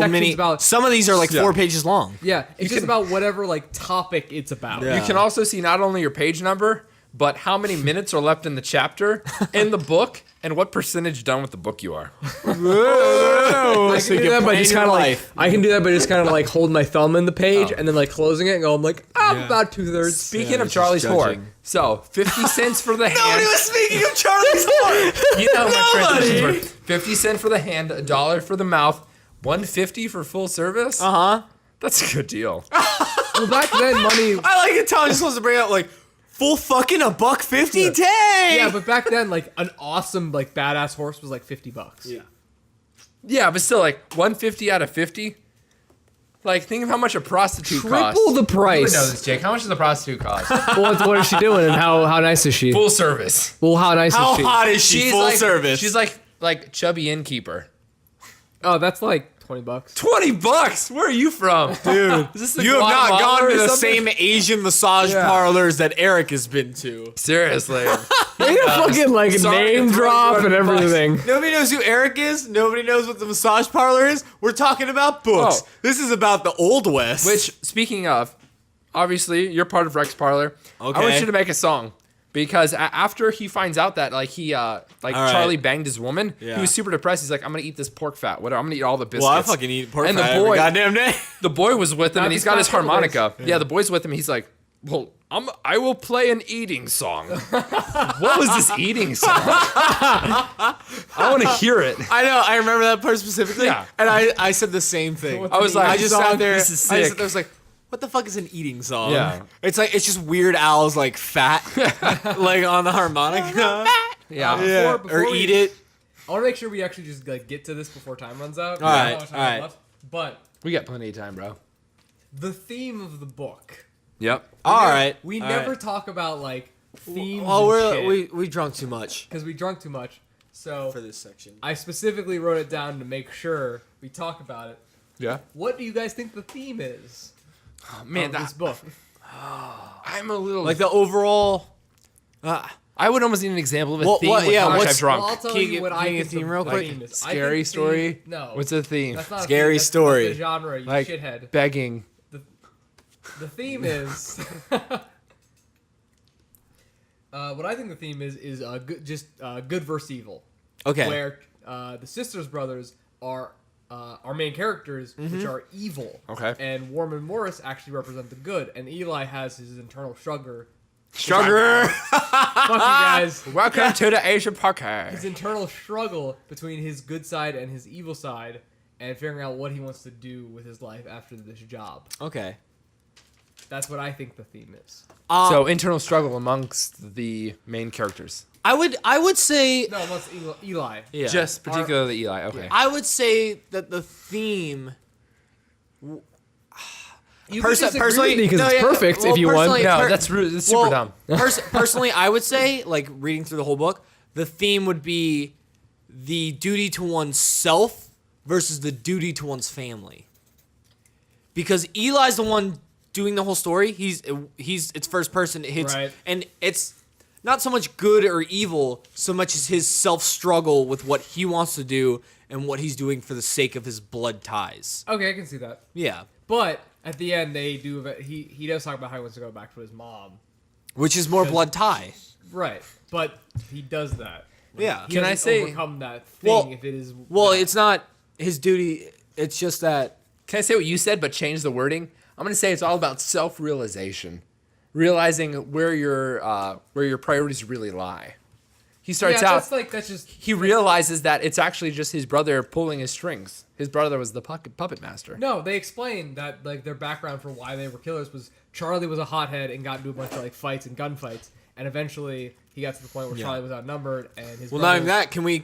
sections about Some of these are like Yeah. 4 pages long. yeah. It's just about whatever like topic it's about. Yeah. You can also see not only your page number, but how many minutes are left in the chapter, in the book, and what percentage done with the book you are. Whoa, I can do that by just kind of like I can do that by just kind of like holding my thumb in the page and then like closing it and go I'm like about 2/3. Speaking of just Charlie's whore, judging. so 50 cents for the hand. Nobody was speaking of Charlie's horn. You know how much Nobody. translations were. 50 cents for the hand, $1 for the mouth, $1.50 for full service. Uh-huh. That's a good deal. Well, back then money. I like it. Tom just wants to bring out like full fucking $1.50. Dang. Yeah, but back then like an awesome like badass horse was like $50. Yeah. Yeah, but still, like 150 out of 50. Like, think of how much a prostitute costs. Triple the You would price. know this, Jake. How much does a prostitute cost? Well, what is she doing and how nice is she? Full service. Well, how nice How is she? hot is she? Full like, service. She's like chubby innkeeper. Oh, that's like $20. $20. Where are you from, dude. Is this the You have not Guatemala gone to or the something? same Asian massage Yeah. parlors that Eric has been to. Seriously. They fucking like Sorry to name throw drop you and under the bus. everything. Nobody knows who Eric is. Nobody knows what the massage parlor is. We're talking about books. Oh. This is about the Old West. Which, speaking of, obviously you're part of Rex Parlor. Okay. I want you to make a song because after he finds out that like he right. Charlie banged his woman, Yeah. he was super depressed. He's like, I'm gonna eat this pork fat. Whatever. I'm gonna eat all the biscuits. well, I fucking eat pork And the fat every boy- goddamn day. The boy was with him, Not and he's these got his past couple harmonica. Yeah, the boy's with him. He's like, well, I will play an eating song. What was this eating song? I want to hear it. I know. I remember that part specifically. Yeah. And I said the same thing. I was like, I just sat there. This is I sick. was like, what the fuck is an eating song? Yeah. It's like it's just Weird Al's like fat, like on the harmonica. Yeah. Yeah. Before Or we- eat it. I want to make sure we actually just like get to this before time runs out. All We right, don't have time all right. left. But We got plenty of time, bro. the theme of the book. Yep. All right. We all never right. talk about like themes. Oh, we drunk too much because we drunk too much. So for this section. I specifically wrote it down to make sure we talk about it. Yeah. What do you guys think the theme is Man, of this book? I'm a little Like the overall. I would almost need an example of a Well, theme what- with yeah, how much what's- I've drunk. Well, I'll tell Can you you give- what can I you think give theme the real quick? theme is. I Scary think story? No. What's the theme? That's not a Scary theme, that's story. the genre, you Like shithead. begging. The theme is. What I think the theme is good, just good versus evil. Okay. Where the sisters brothers are our main characters, which are evil. Okay. And Warren and Morris actually represent the good, and Eli has his internal struggle. Sugar. Fuck you guys. Welcome to the Asian podcast. His internal struggle between his good side and his evil side, and figuring out what he wants to do with his life after this job. Okay. That's what I think the theme is. So internal struggle amongst the main characters. I would say No, it's Eli. yeah. Just particularly Eli. Okay. I would say that the theme. You Perso- can disagree personally, with me because no, it's yeah, perfect well, if you want. personally- No, per- that's rude. That's super dumb. Personally, I would say, like, reading through the whole book, the theme would be the duty to oneself versus the duty to one's family. Because Eli's the one doing the whole story. He's it's first person. And it's not so much good or evil, so much as his self-struggle with what he wants to do and what he's doing for the sake of his blood ties. Okay, I can see that. Yeah. But at the end, they do. He does talk about how he wants to go back to his mom. Which is more blood tie. Right, but he does that. Yeah. He Can I doesn't say- overcome that thing if it is? Well, that. it's not his duty. It's just that. Can I say what you said, but change the wording? I'm going to say it's all about self-realization, realizing where your priorities really lie. He starts out. That's just. He realizes that it's actually just his brother pulling his strings. His brother was the puppet master. No, they explain that like their background for why they were killers was Charlie was a hothead and got into a bunch of like fights and gunfights, and eventually he got to the point where Charlie was outnumbered and his. Well, brother, not even that. Can we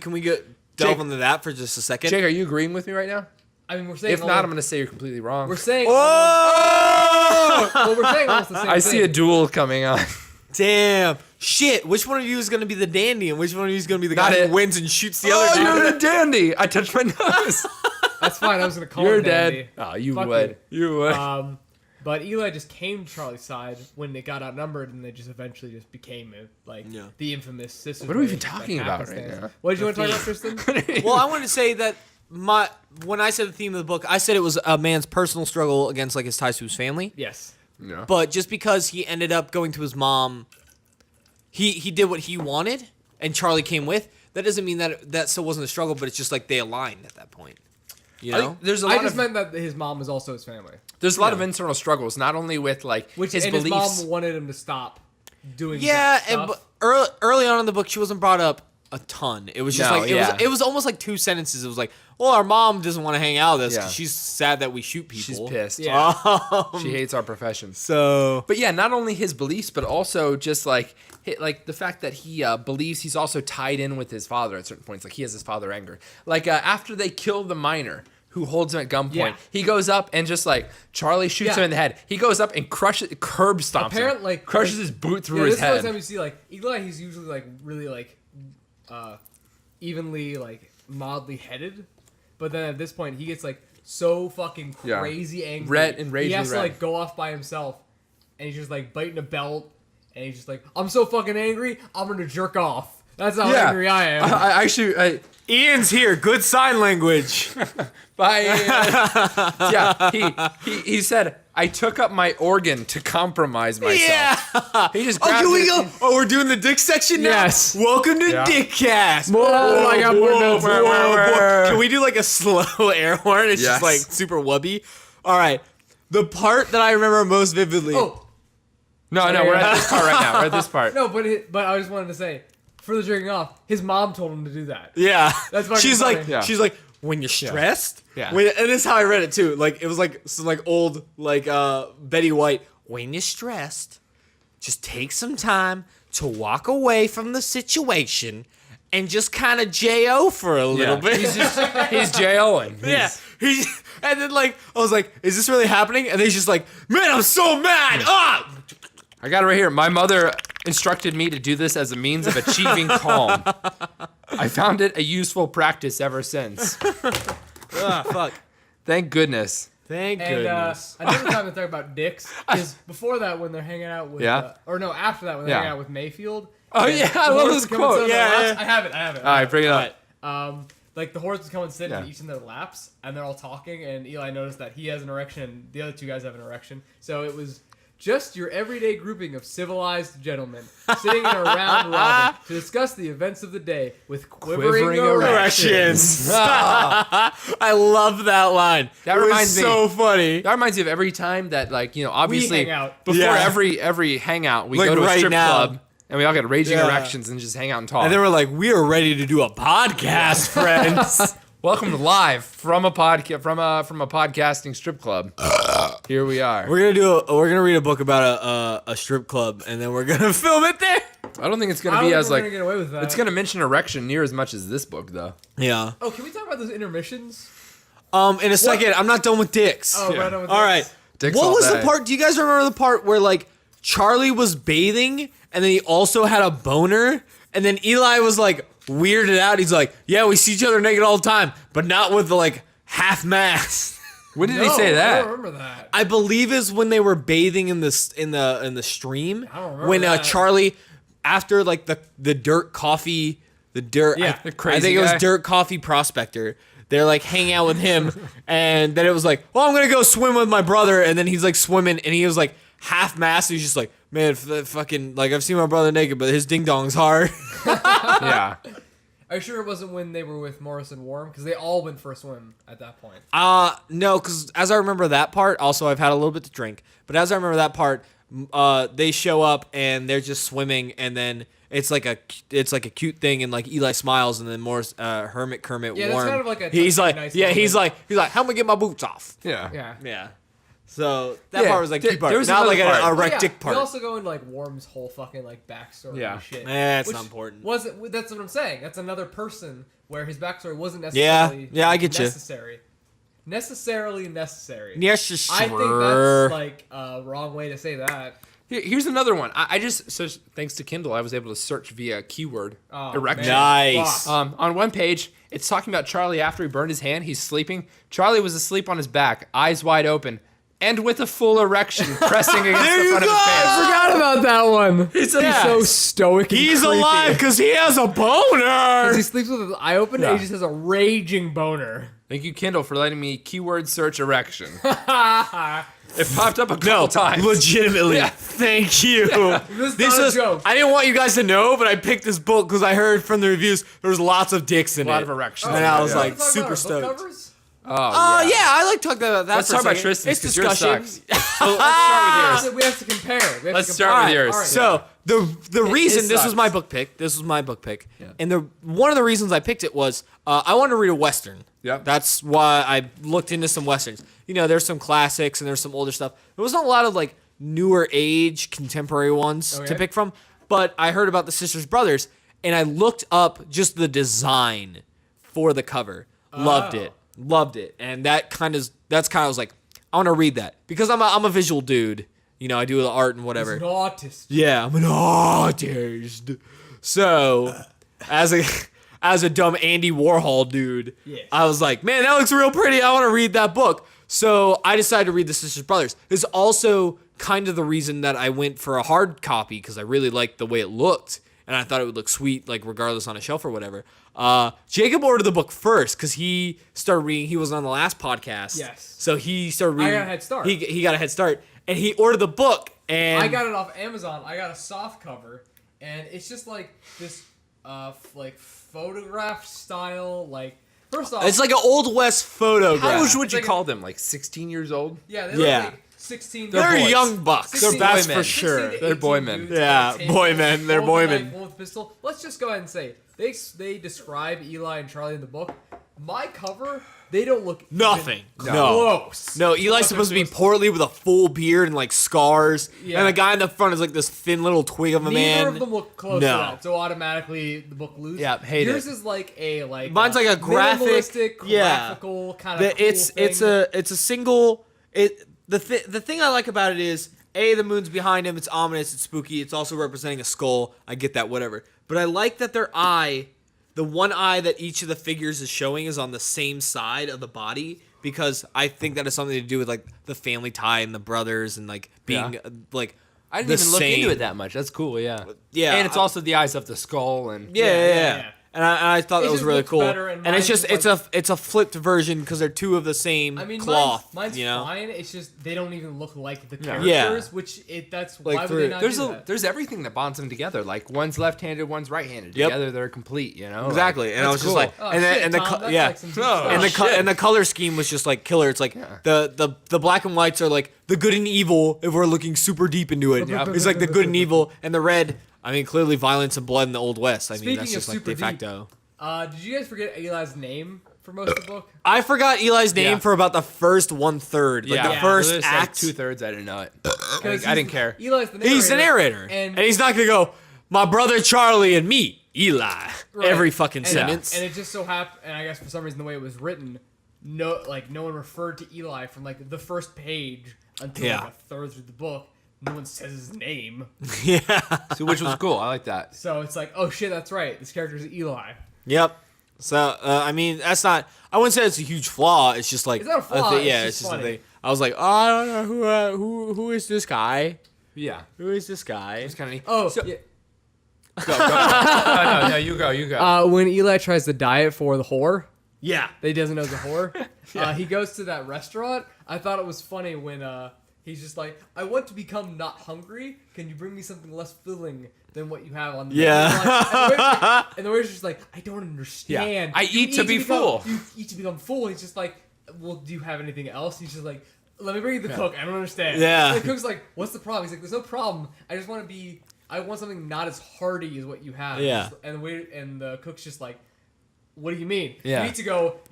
delve into that for just a second? Jake, are you agreeing with me right now? I mean, we're saying. If not, I'm going to say you're completely wrong. We're saying. Oh! Well, we're saying almost the same thing. I see a duel coming on. Damn. Shit. Which one of you is going to be the dandy and which one of you is going to be the Not guy it. who wins and shoots the Oh, other guy? you're the dandy. I touched my nose. That's fine. I was gonna call You're him dead. Dandy. Oh, you Fuck would. You would. But Eli just came to Charlie's side when they got outnumbered, and they just eventually just became the infamous sister. What are we even talking about right now? What did you want to talk about, Tristan? Well, I wanted to say that when I said the theme of the book, I said it was a man's personal struggle against like his ties to his family. Yes. Yeah. But just because he ended up going to his mom, he did what he wanted, and Charlie came with. That doesn't mean that still wasn't a struggle, but it's just like they aligned at that point. You know? There's a I lot just of meant that his mom was also his family, there's a lot of internal struggles, not only with like which his and beliefs. his mom wanted him to stop doing. Yeah, that and stuff. early on in the book, she wasn't brought up a ton. It was just No, like yeah. it was almost like two sentences. It was like, well, our mom doesn't want to hang out with us because Yeah. she's sad that we shoot people. She's pissed. Yeah. She hates our profession. So But yeah, not only his beliefs, but also just like the fact that he believes he's also tied in with his father at certain points. Like he has his father anger. Like after they kill the miner who holds him at gunpoint, Yeah. he goes up and just like Charlie shoots him in the head. He goes up and curb stomps him. Crushes his boot through his this is the head. first time you see like Eli. He's usually like really like evenly like mildly headed, but then at this point he gets like so fucking Yeah. crazy angry. Red and He has ragely to red. like go off by himself, and he's just like biting a belt, and he's just like, "I'm so fucking angry, I'm gonna jerk off." That's how angry I am. I actually. Ian's here. Good sign language. Bye. Yeah, he said, I took up my organ to compromise myself. Yeah. He just Oh, grabbed here we it go. and- Oh, we're doing the dick section now? Yes. Welcome to Yeah. Dickcast. Oh, I got more notes. Can we do like a slow air horn? It's Yes. just like super wubby. All right. The part that I remember most vividly. Oh No, we're at this part right now. We're at this part. no, but I just wanted to say, for the jerking off, his mom told him to do that. Yeah. That's fucking she's funny. like, Yeah. she's like, when you're stressed. Yeah. And this is how I read it too. Like it was like some like old like Betty White. When you're stressed, just take some time to walk away from the situation and just kind of J.O. for a little bit. He's J.O.ing. Yeah. And then like I was like, is this really happening? And then he's just like, man, I'm so mad. Ah. I got it right here. My mother instructed me to do this as a means of achieving calm. I found it a useful practice ever since. Ah, fuck. Thank goodness. Thank And goodness. another time to talk about dicks is before that when they're hanging out with, Yeah. After that when they're Yeah. hanging out with Mayfield. Oh, and yeah, I the love horse this would come and quote. sit on their Yeah, laps. yeah. I have it. All right, bring it up. Like the horse would come and sit Yeah. and each in their laps, and they're all talking, and Eli noticed that he has an erection, and the other two guys have an erection. So it was just your everyday grouping of civilized gentlemen sitting in a round robin to discuss the events of the day with quivering erections. Erections. I love that line. That it reminds was me- so funny. That reminds me of every time that, like, you know, obviously hang out. before Yeah. every hangout, we Like go to a right strip now. club and we all get raging Yeah. erections and just hang out and talk. And then we're like, we are ready to do a podcast, friends. Welcome to live from a podcasting strip club. Here we are. We're gonna read a book about a strip club, and then we're gonna film it there. I don't think it's I gonna don't be think as we're like gonna get away with that. it's gonna mention erection near as much as this book though. Yeah. Oh, can we talk about those intermissions? In a second, I'm not done with dicks. Oh, right on with All right. dicks. Dicks What all was the day. part? Do you guys remember the part where like Charlie was bathing and then he also had a boner, and then Eli was like weirded out. He's like, "Yeah, we see each other naked all the time, but not with the like half mast. When did he say I that? don't remember that. I believe is when they were bathing in the stream. I don't remember when that. Charlie, after like the dirt coffee, Yeah, the crazy I think it guy. was Dirt Coffee Prospector. They're like hanging out with him, and then it was like, well, I'm gonna go swim with my brother, and then he's like swimming, and he was like half mast. He's just like, man, fucking like I've seen my brother naked, but his ding dong's hard. Yeah. Are you sure it wasn't when they were with Morris and Worm? Because they all went for a swim at that point. No, because as I remember that part, also I've had a little bit to drink, but as I remember that part, they show up and they're just swimming, and then it's like a cute thing, and like Eli smiles, and then Morris, Kermit, Yeah, that's Worm, kind of like a he's like, nice yeah, he's moment. like, how am I get my boots off? Yeah. Yeah. Yeah. So that Yeah, part was like there- key part, there was not like another a part. Well, rectic part. We also go into like Worm's whole fucking like backstory Yeah. and shit. It's which not important. Wasn't that's what I'm saying. That's another person where his backstory wasn't Yeah. necessarily Yeah, I get you. necessarily necessary. Yes, I think that's like a wrong way to say that. Here's another one. I just so thanks to Kindle, I was able to search via keyword Oh, erection. man. Nice. Fuck. On one page, it's talking about Charlie after he burned his hand. He's sleeping. Charlie was asleep on his back, eyes wide open, and with a full erection pressing against There the you front of go! his pants. Forgot about that one. He's so stoic. And He's creepy. alive because he has a boner. He sleeps with his eye open Yeah. and he just has a raging boner. Thank you, Kindle, for letting me keyword search erection. It popped up a couple No, times. legitimately. Yeah. Thank you. This is not a joke. I didn't want you guys to know, but I picked this book because I heard from the reviews there was lots of dicks in A lot it. of erections. And I was Yeah. like Talking about super our book stoked. covers? Oh, Yeah, I like talking about that. Let's for a talk about second. Tristan's, It's 'cause yours discussion. sucks. Well, let's start with yours. We have to compare. Let's start with yours. All right. So the reason this was sucks. my book pick. This was my book pick, and one of the reasons I picked it was I wanted to read a western. Yep. That's why I looked into some westerns. You know, there's some classics and there's some older stuff. There wasn't a lot of like newer age contemporary ones to Okay. pick from, but I heard about the Sisters Brothers and I looked up just the design for the cover. Loved it, and that's kind of was like I want to read that because I'm a visual dude. You know, I do the art and whatever. He's an autist. Yeah, I'm an artist. So, as a dumb Andy Warhol dude, Yes. I was like, man, that looks real pretty. I want to read that book. So I decided to read The Sisters Brothers. It's also kind of the reason that I went for a hard copy because I really liked the way it looked. And I thought it would look sweet, like regardless on a shelf or whatever. Jacob ordered the book first because he started reading. He was on the last podcast. Yes. So he started reading. got a head start. He got a head start. And he ordered the book. And I got it off Amazon. I got a soft cover, and it's just like this, like photograph style. Like first off, It's like an Old West photograph. How old would you Like a- call them? Like 16 years old? yeah, they're Yeah. like 16. They're boys. young bucks. 16 That's boy for men. sure. 16 to They're 18 boy men. dudes Yeah, at a table, boy men. They're holding boy a men. knife, holding a pistol. Let's just go ahead and say they describe Eli and Charlie in the book. My cover, they don't look even Nothing. No. close. No, Eli's supposed to be portly with a full beard and like scars. Yeah. And the guy in the front is like this thin little twig of a man. Neither of them look close No. to that, so automatically the book loses. Yeah, hate Yours it. is like a Mine's like a graphic- minimalistic, yeah. graphical kind of. It's a single. The thing I like about it is the moon's behind him. It's ominous. It's spooky. It's also representing a skull. I get that, whatever. But I like that their eye, the one eye that each of the figures is showing, is on the same side of the body because I think that has something to do with like the family tie and the brothers and like being Yeah. like. I didn't the even look same. into it that much. That's cool, yeah. Yeah, And it's also the eyes of the skull and Yeah. And I thought It that was just really looks cool. better, and And it's mine's just like- it's a flipped version because they're two of the same I mean, cloth. mine's you know. fine. It's just they don't even look like the Yeah. characters, which that's Like why would through- they not There's do that? there's everything that bonds them together. Like one's left-handed, one's right-handed. Yep. Together they're complete, you know? Exactly, Like, and I that's was just cool. like, Oh, and then shit, and the Tom, that's yeah, like some deep Oh, stuff. and the shit. and the color scheme was just like killer. It's like the black and whites are like the good and evil if we're looking super deep into it. Yep. It's like the good and evil, and the red. I mean, clearly violence and blood in the Old West. I mean, Speaking that's of just like super de deep, facto. Did you guys forget Eli's name for most of the book? I forgot Eli's name Yeah. for about the first 1/3, like the Yeah. first There's act. Like 2/3, I didn't know it. Because I didn't care. Eli's the narrator. He's the narrator, and, and he's not gonna go, my brother Charlie and me, Eli, Right. every fucking and, sentence. And it just so happened, and I guess for some reason the way it was written, no one referred to Eli from like the first page until Yeah. like a third through the book. No one says his name, Yeah. So which was cool. I like that. so it's like, oh shit, that's right. This character is Eli. Yep. So I mean, that's not. I wouldn't say it's a huge flaw. It's just like It's not a flaw, thing, it's yeah, just it's just funny. a thing. I was like, oh, I don't know who is this guy? Yeah. Who is this guy? It's kind of neat. Oh, So- yeah. Go. No, you go. When Eli tries to diet for the whore Yeah. that he doesn't know is a whore, he goes to that restaurant. I thought it was funny when he's just like, I want to become not hungry. Can you bring me something less filling than what you have on the menu?" Yeah. And the waiter's just like, I don't understand. I You eat to be become- full. You eat to become full. He's just like, well, do you have anything else? He's just like, let me bring you the cook. I don't understand. Yeah. And the cook's like, what's the problem? He's like, there's no problem. I want something not as hearty as what you have. Yeah. And the waiter and the cook's just like, what do you mean? Yeah. You need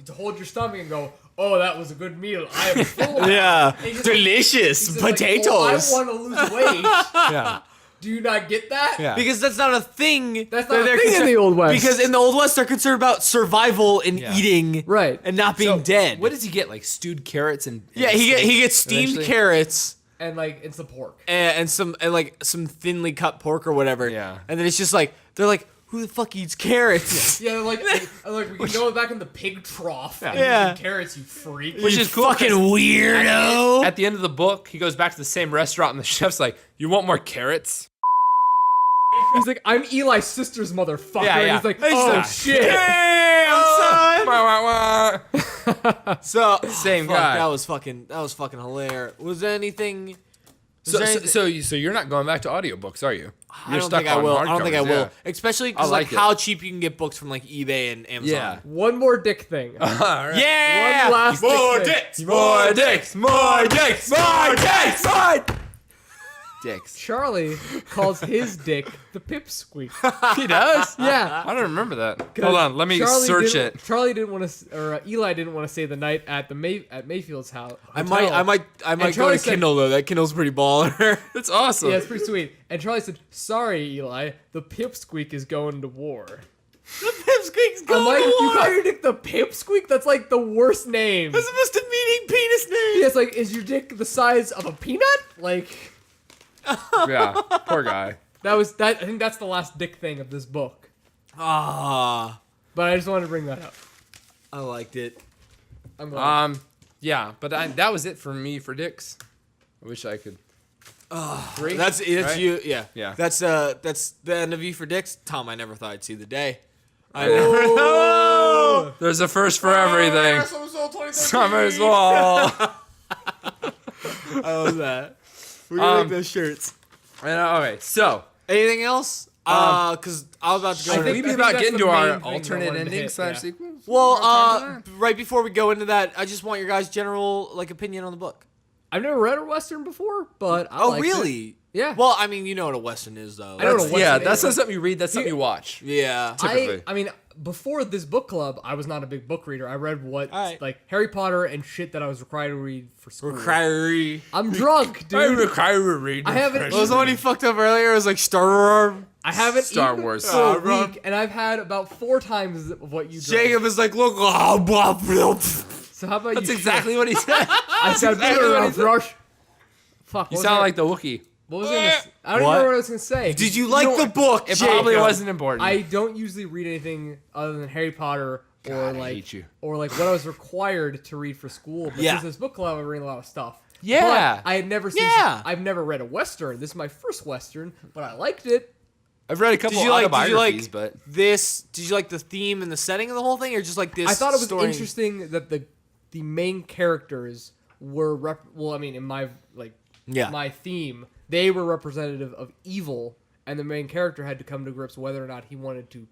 to hold your stomach and go, oh, that was a good meal. I am full. Yeah. And he's just Delicious he's just like, potatoes. oh, I want to lose weight. Yeah. Do you not get that? Yeah. Because that's not a thing. That's that not a they're thing in concerned- the Old West. Because in the Old West, they're concerned about survival and Yeah. eating, Right. and not being So, dead. What does he get? Like stewed carrots and Yeah, he gets steamed eventually? carrots And like, it's the pork. and some thinly cut pork or whatever. Yeah. And then it's just like they're like, who the fuck eats carrots? Yeah, like we can go back in the pig trough. And Yeah. eat carrots, you freak. Which You is cool, fucking 'cause weirdo. At the end of the book, he goes back to the same restaurant, and the chef's like, "You want more carrots?" He's like, I'm Eli's sister's motherfucker. Yeah, yeah. And he's like, He's oh like, shit. Damn, son. Wah, wah, wah. So Same fuck, guy. That was fucking hilarious. Was there anything? So you're not going back to audiobooks, are you? I don't think I will. I don't think I will. Yeah. Especially because like it. how cheap you can get books from like eBay and Amazon. Yeah. One more dick thing. All right. Yeah. One last More dick thing. dicks. More dicks. More dicks. More dicks. More dicks. Charlie calls his dick the pipsqueak. He does. Yeah. I don't remember that. Hold on. Let me search it. Charlie didn't want to, or Eli didn't want to stay the night at at Mayfield's house. I might go Charlie to said- Kindle though. That Kindle's pretty baller. That's awesome. Yeah, it's pretty sweet. And Charlie said, "Sorry, Eli, the pipsqueak is going to war." The pipsqueak's I'm going like, to you war. call your dick the pipsqueak? That's like the worst name. That's the most demeaning penis name. Yeah, it's like, is your dick the size of a peanut? Like, Yeah. Poor guy. that was that. I think that's the last dick thing of this book. Ah, But I just wanted to bring that up. I liked it. I'm glad. Yeah, but that was it for me for dicks. I wish I could. Three. That's right? you. Yeah. Yeah. That's the end of you for dicks. Tom, I never thought I'd see the day. I never know. There's a first for everything. Summer's Wall. I love that. We're gonna make Um, those shirts. Okay, so Anything else? Because I was about to go. I into- think maybe about that's getting the to our main thing I alternate wanted to ending hit, slash yeah. sequel. well, right before we go into that, I just want your guys' general opinion on the book. I've never read a western before, but I Oh, liked really? It. Yeah. Well, I mean, you know what a western is, though. I don't know what Yeah, it that's is. not something you read. That's something you watch. Yeah. typically. I mean, before this book club, I was not a big book reader. I read Alright. like Harry Potter and shit that I was required to read for school. Criery. I'm drunk, dude. read. I haven't What was the one he fucked up earlier? It was like Star Wars. I haven't Star eaten Wars. for a Rob. week, and I've had about 4 times of what you drank. Jacob is like, look. Oh, blah, blah. So how about That's you? exactly what he said. I said exactly what he said. rush. Fuck. You what was sound I- like the Wookiee. What was I gonna say? I don't What? even know what I was gonna say. Did you like the book, It Jacob? probably wasn't important. I don't usually read anything other than Harry Potter or God, I like hate you. or like what I was required to read for school. But Yeah. since this book club, I read a lot of stuff. Yeah. But I had never seen. Yeah. I've never read a western. This is my first western, but I liked it. I've read a couple Did you like? autobiographies, but this? Did you like the theme and the setting of the whole thing, or just like this? I thought it was story? interesting that the main characters were well, I mean, in my Yeah. my theme, they were representative of evil, and the main character had to come to grips whether or not he wanted to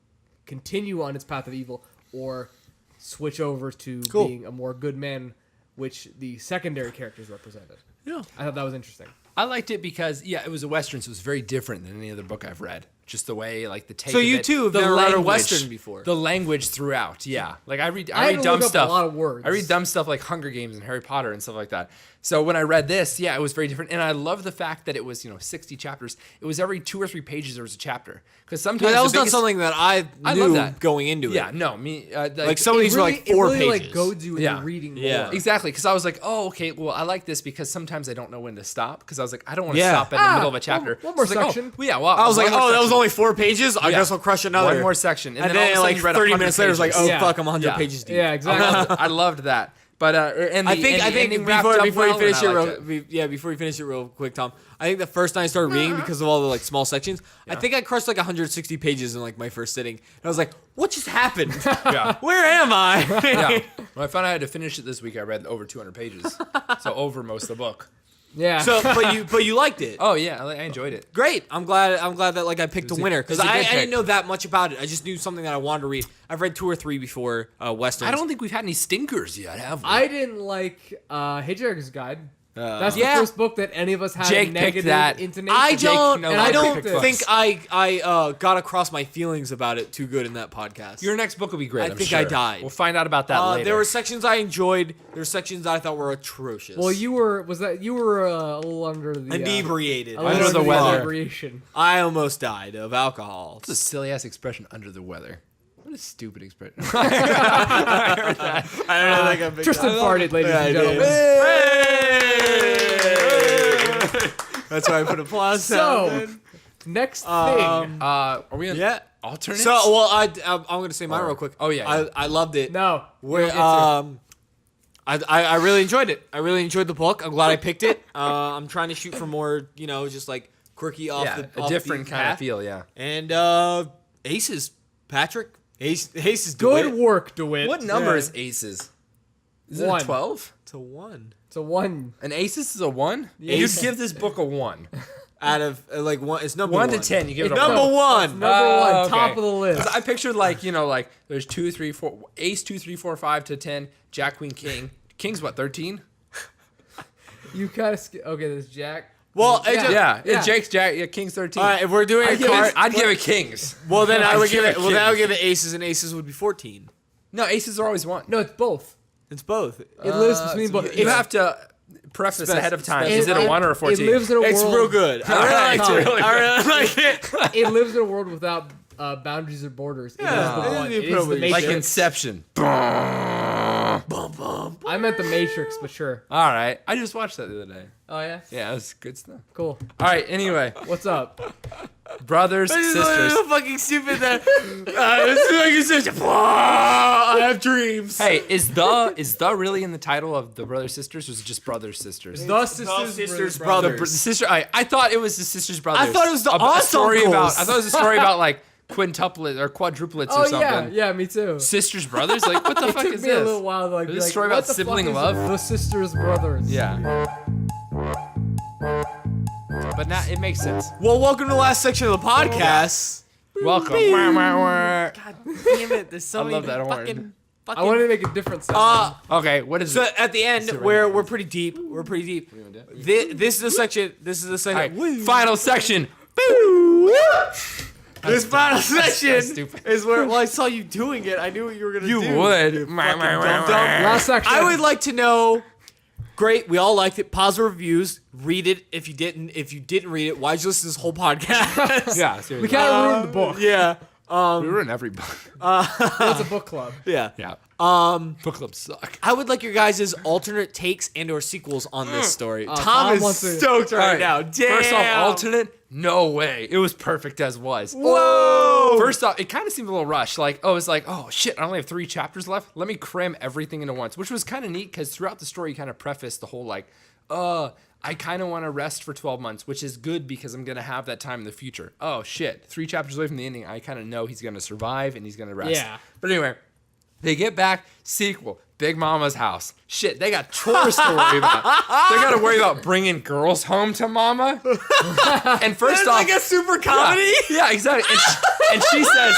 continue on his path of evil or switch over to Cool. being a more good man, which the secondary characters represented. Yeah. I thought that was interesting. I liked it because it was a western, so it was very different than any other book I've read. Just the way, like the take. So of you it, too have the never read a language- western before. The language throughout, yeah. Like I read I had dumb to look up stuff. a lot of words. I read dumb stuff like Hunger Games and Harry Potter and stuff like that. So when I read this, it was very different, and I love the fact that it was 60 chapters. It was every 2 or 3 pages there was a chapter, because sometimes that was not something that I love knew that. going into it. Yeah, no, me Like some of these were like 4 it really, pages. like goads you into Yeah. reading more. Yeah. Exactly, because I was like, oh, okay, well, I like this because sometimes I don't know when to stop, because I was like, I don't want to Yeah. stop in the middle of a chapter. one more So I was like, section. Oh, well, yeah, well, I was like, one more that was section. only 4 pages. I Yeah. guess I'll crush another. One more section. And all of a then sudden like you read 30 100 minutes later, it's like, pages. oh Yeah. fuck, I'm 100 Yeah. pages deep. Yeah, exactly. I loved that. But and I think ending wrapped before up you well, finish and I it, liked before you finish it real quick, Tom. I think the first night I started reading because of all the like small sections. I think I crushed like 160 pages in like my first sitting. And I was like, what just happened? Yeah. Where am I? Yeah. When I found out I had to finish it this week, I read over 200 pages. So over most of the book. Yeah. So, but you liked it. Oh yeah, I enjoyed it. Great. I'm glad that like I picked a winner because it's a I good didn't pick. know that much about it. I just knew something that I wanted to read. I've read 2 or 3 before westerns. I don't think we've had any stinkers yet, have we? I didn't like Hitchhiker's Guide. That's the Yeah. first book that any of us had Jake a picked negative that. intonation. I don't. no And I longer don't picked books. think I got across my feelings about it too good in that podcast. Your next book will be great. I I'm think sure. I died. We'll find out about that later. There were sections I enjoyed. There were sections I thought were atrocious. Well, you were a little under the inebriated. a little Under the weather. inebriation. I almost died of alcohol. It's a silly ass expression, under the weather. What a stupid expression. I don't know. Like a big Tristan farted, ladies and gentlemen. That's why I put applause. So, next thing. Are we on Yeah. alternates? So, well, I'm gonna say mine real quick. Oh, yeah. I loved it. No. Where, you don't I really enjoyed it. I really enjoyed the book. I'm glad I picked it. I'm trying to shoot for more, just like quirky off yeah, the a off different the kind path. of feel, yeah. And aces, Patrick. Ace is Good DeWitt. work, DeWitt. What number Yeah. is aces? Is it 1. a 12? It's a 1 It's a 1. An aces is a 1? Yeah. You'd give this book a 1. out of like 1. It's number 1 1 to 10, you give it a Number 1. 1. Number 1, okay. top of the list. 'Cause I pictured like there's 2, 3, 4, ace 2, 3, 4, 5 to 10, Jack, Queen, King. King's what, 13? You kind of okay. There's Jack. Well, it just- Yeah, Jake's Jack. Yeah, King's 13. All right, if we're doing a card, I'd give it Kings. well then I I'd would give give it. it Well, then I would Kings. give it aces, and aces would be 14. No, aces are always 1. No, it's both. It's both. It lives between both. You have to preface ahead of time. Is it a 1 or a 14? It lives in a world. It's real good. I really liked Tom, it. I really like it. It lives in a world without boundaries or borders. It is Yeah, the it one. is It is the probably- Matrix. like Inception. I meant the Matrix, but sure. All right. I just watched that the other day. Oh yeah. Yeah, it was good stuff. Cool. All right, anyway. What's up? Brothers, It's sisters. so fucking stupid that this is like I have dreams. Hey, is the really in the title of the brothers sisters, or is it just brothers sisters? The sisters, sisters, brothers. The sister. I thought it was the sisters brothers. I thought it was the a story Ensembles. about. I thought it was a story about like quintuplets or quadruplets Oh or something. yeah, me too. Sisters brothers. Like what the It fuck took is me a this? little while to like. Is Be this a like, story what about the sibling fuck is love? The sisters brothers. Yeah. But now it makes sense. Well, welcome to the last section of the podcast. Welcome. God damn it! There's so I many love that horn. fucking. I wanted to make a different sound. Okay, what is So it? at the end, we're pretty deep. We're pretty deep. This is the section. This is the section. All right, final section. This final section stupid. is where. Well, I saw you doing it. I knew what you were gonna You do. would. Dumb. Last section. I would like to know. Great, we all liked it. Positive reviews. Read it if you didn't. If you didn't read it, why'd you listen to this whole podcast? Yeah, seriously. We kind of ruined the book. Yeah. We were in every book. It's a book club. Yeah. Yeah. Book clubs suck. I would like your guys' alternate takes and or sequels on this story. Tom Tom is wants to- stoked right Alright, now. Damn. First off, alternate? No way. It was perfect as was. Whoa. First off, it kind of seemed a little rushed. Like, it's like, oh shit, I only have 3 chapters left. Let me cram everything into once, which was kind of neat because throughout the story, you kind of preface the whole like, I kind of want to rest for 12 months, which is good because I'm going to have that time in the future. Oh shit, 3 chapters away from the ending, I kind of know he's going to survive and he's going to rest. Yeah. But anyway, they get back, sequel, Big Mama's house. Shit, they got chores to worry about. They got to worry about bringing girls home to Mama. And first It's off, like a super comedy. yeah, exactly. And she says,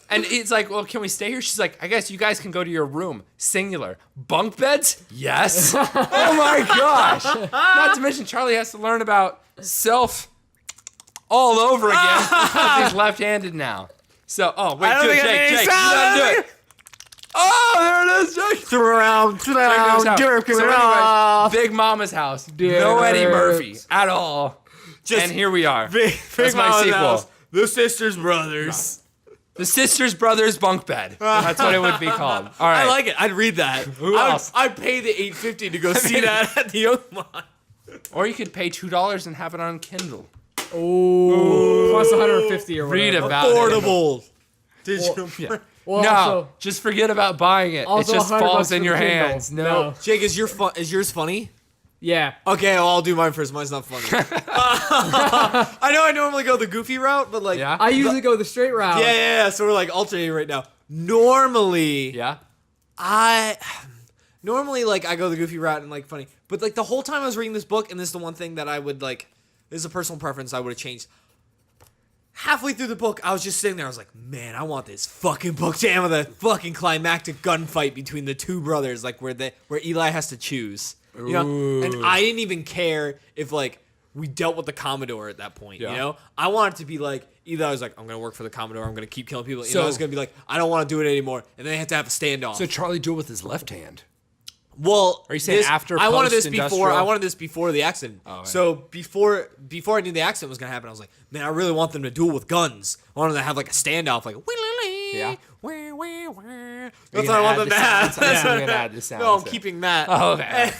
and it's like, well, can we stay here? She's like, I guess you guys can go to your room. Singular. Bunk beds? Yes. Oh my gosh. Not to mention, Charlie has to learn about self all over again because he's left-handed now. So, wait, I don't do it, think Jake. that Jake, you makes gotta do sense. it. Oh, there it is. Jerking So it anyways, off. Big Mama's house. No Eddie Murphy at all. And here we are. That's my sequel. The Sisters Brothers. The Sisters Brothers Bunk Bed. That's what it would be called. All right. I like it. I'd read that. Who else? I'd pay the $8.50 to go see that at the Oakmont. Or you could pay $2 and have it on Kindle. Oh, plus 150 or whatever. Read about Affordable. Digital. Yeah. Well, No, also, just forget about buying it. It also just $100 falls for in the your Kindle. hands. No. Jake, is yours funny? Yeah. Okay, well, I'll do mine first. Mine's not funny. I know I normally go the goofy route, but like, Yeah? I usually go the straight route. yeah. So we're like alternating right now. Normally, Yeah? normally like I go the goofy route and like funny, but like the whole time I was reading this book, and this is the one thing that I would like. This is a personal preference I would have changed. Halfway through the book, I was just sitting there. I was like, man, I want this fucking book to end with a fucking climactic gunfight between the two brothers, like where Eli has to choose. You know? And I didn't even care if like we dealt with the Commodore at that point. Yeah. You know, I wanted it to be like Eli was like, I'm gonna work for the Commodore. I'm gonna keep killing people. So- Eli was gonna be like, I don't want to do it anymore, and then they have to have a standoff. So Charlie do it with his left hand. Well, Are you saying after I wanted this post-industrial? before. I wanted this before the accident. Oh, yeah. So before I knew the accident was gonna happen, I was like, man, I really want them to duel with guns. I want them to have like a standoff, like Yeah. That's what I want them to have. You're gonna add the sounds. No, I'm keeping that. Oh, okay.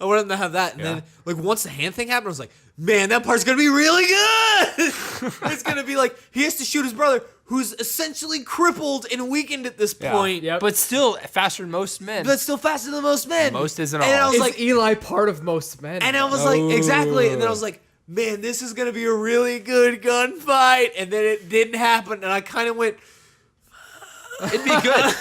I wanted them to have that, and Yeah. then like once the hand thing happened, I was like, man, that part's gonna be really good. It's gonna be like he has to shoot his brother, who's essentially crippled and weakened at this Yeah. point. Yep. But still faster than most men. But still faster than most men. Most isn't And I all. was Is like, Eli part of most men? and I was like, exactly. And then I was like, man, this is gonna be a really good gunfight. And then it didn't happen, and I kind of went, It'd be good.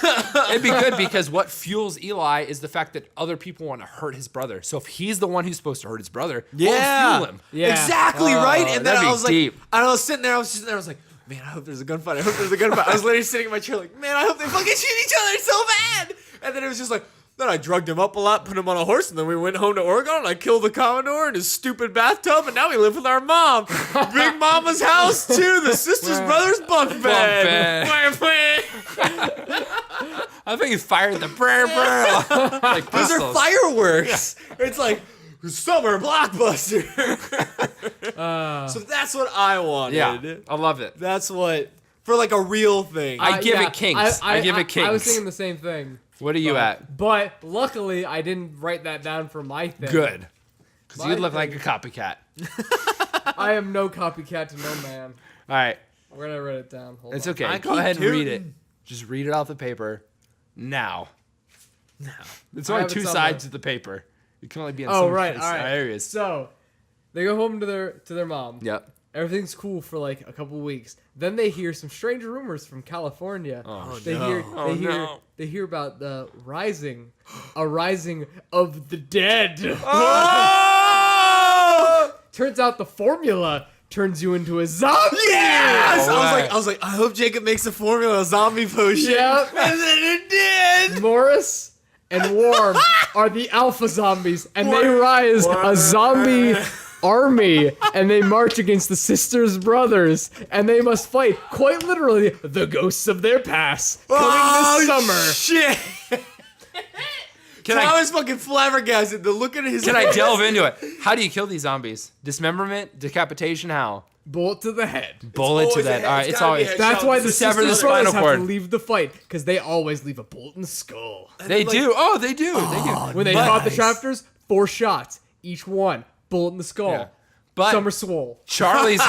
It'd be good because what fuels Eli is the fact that other people want to hurt his brother. So if he's the one who's supposed to hurt his brother, yeah, fuel him. Yeah. exactly right. And then that'd I be was like, deep. I was sitting there, I was like, man, I hope there's a gunfight. I hope there's a gunfight. I was literally sitting in my chair like, man, I hope they fucking shoot each other so bad. And then it was just like, then I drugged him up a lot, put him on a horse, and then we went home to Oregon, and I killed the Commodore in his stupid bathtub, and now we live with our mom. Big Mama's house, too. The Sisters Brothers bunk bed. I think he fired the brr like Those are pistols. fireworks. It's like summer blockbuster. So that's what I wanted. Yeah, I love it. That's what, for like a real thing. I give it kinks. I give it kinks. I was thinking the same thing. What are you at? But luckily, I didn't write that down for my thing. Good. Because My you look thing- like a copycat. I am no copycat to no man. All right. We're gonna write it down. Hold It's on. okay. I Go keep ahead and read it. tooting. Just read it off the paper. Now. It's I only have it two somewhere. sides of the paper. You can only be in Oh some right, all right. areas. So they go home to their mom. Yep. Everything's cool for like a couple weeks. Then they hear some strange rumors from California. Oh, they no. hear they hear about the rising of the dead. Oh! Turns out the formula turns you into a zombie. Yes! No way. I was like, I hope Jacob makes a formula zombie potion. Yep. And then it did. Morris and Warm are the alpha zombies, and they rise a zombie army, and they march against the Sisters Brothers, and they must fight, quite literally, the ghosts of their past coming this summer. Shit. Can I I, was fucking flabbergasted. The look at his can I face. delve into it? How do you kill these zombies? Dismemberment? Decapitation? How? Bullet to the head. Bullet to always that. a All right, head. it's Gotta be always. a head. That's why the Sever the Sisters Brothers spinal have to cord. leave the fight, because they always leave a bullet in the skull. They like- do. Oh, they do. They do. When they Nice. fought the Shafters, 4 shots, each one, bullet in the skull. Yeah. But Some are swole. Charlie's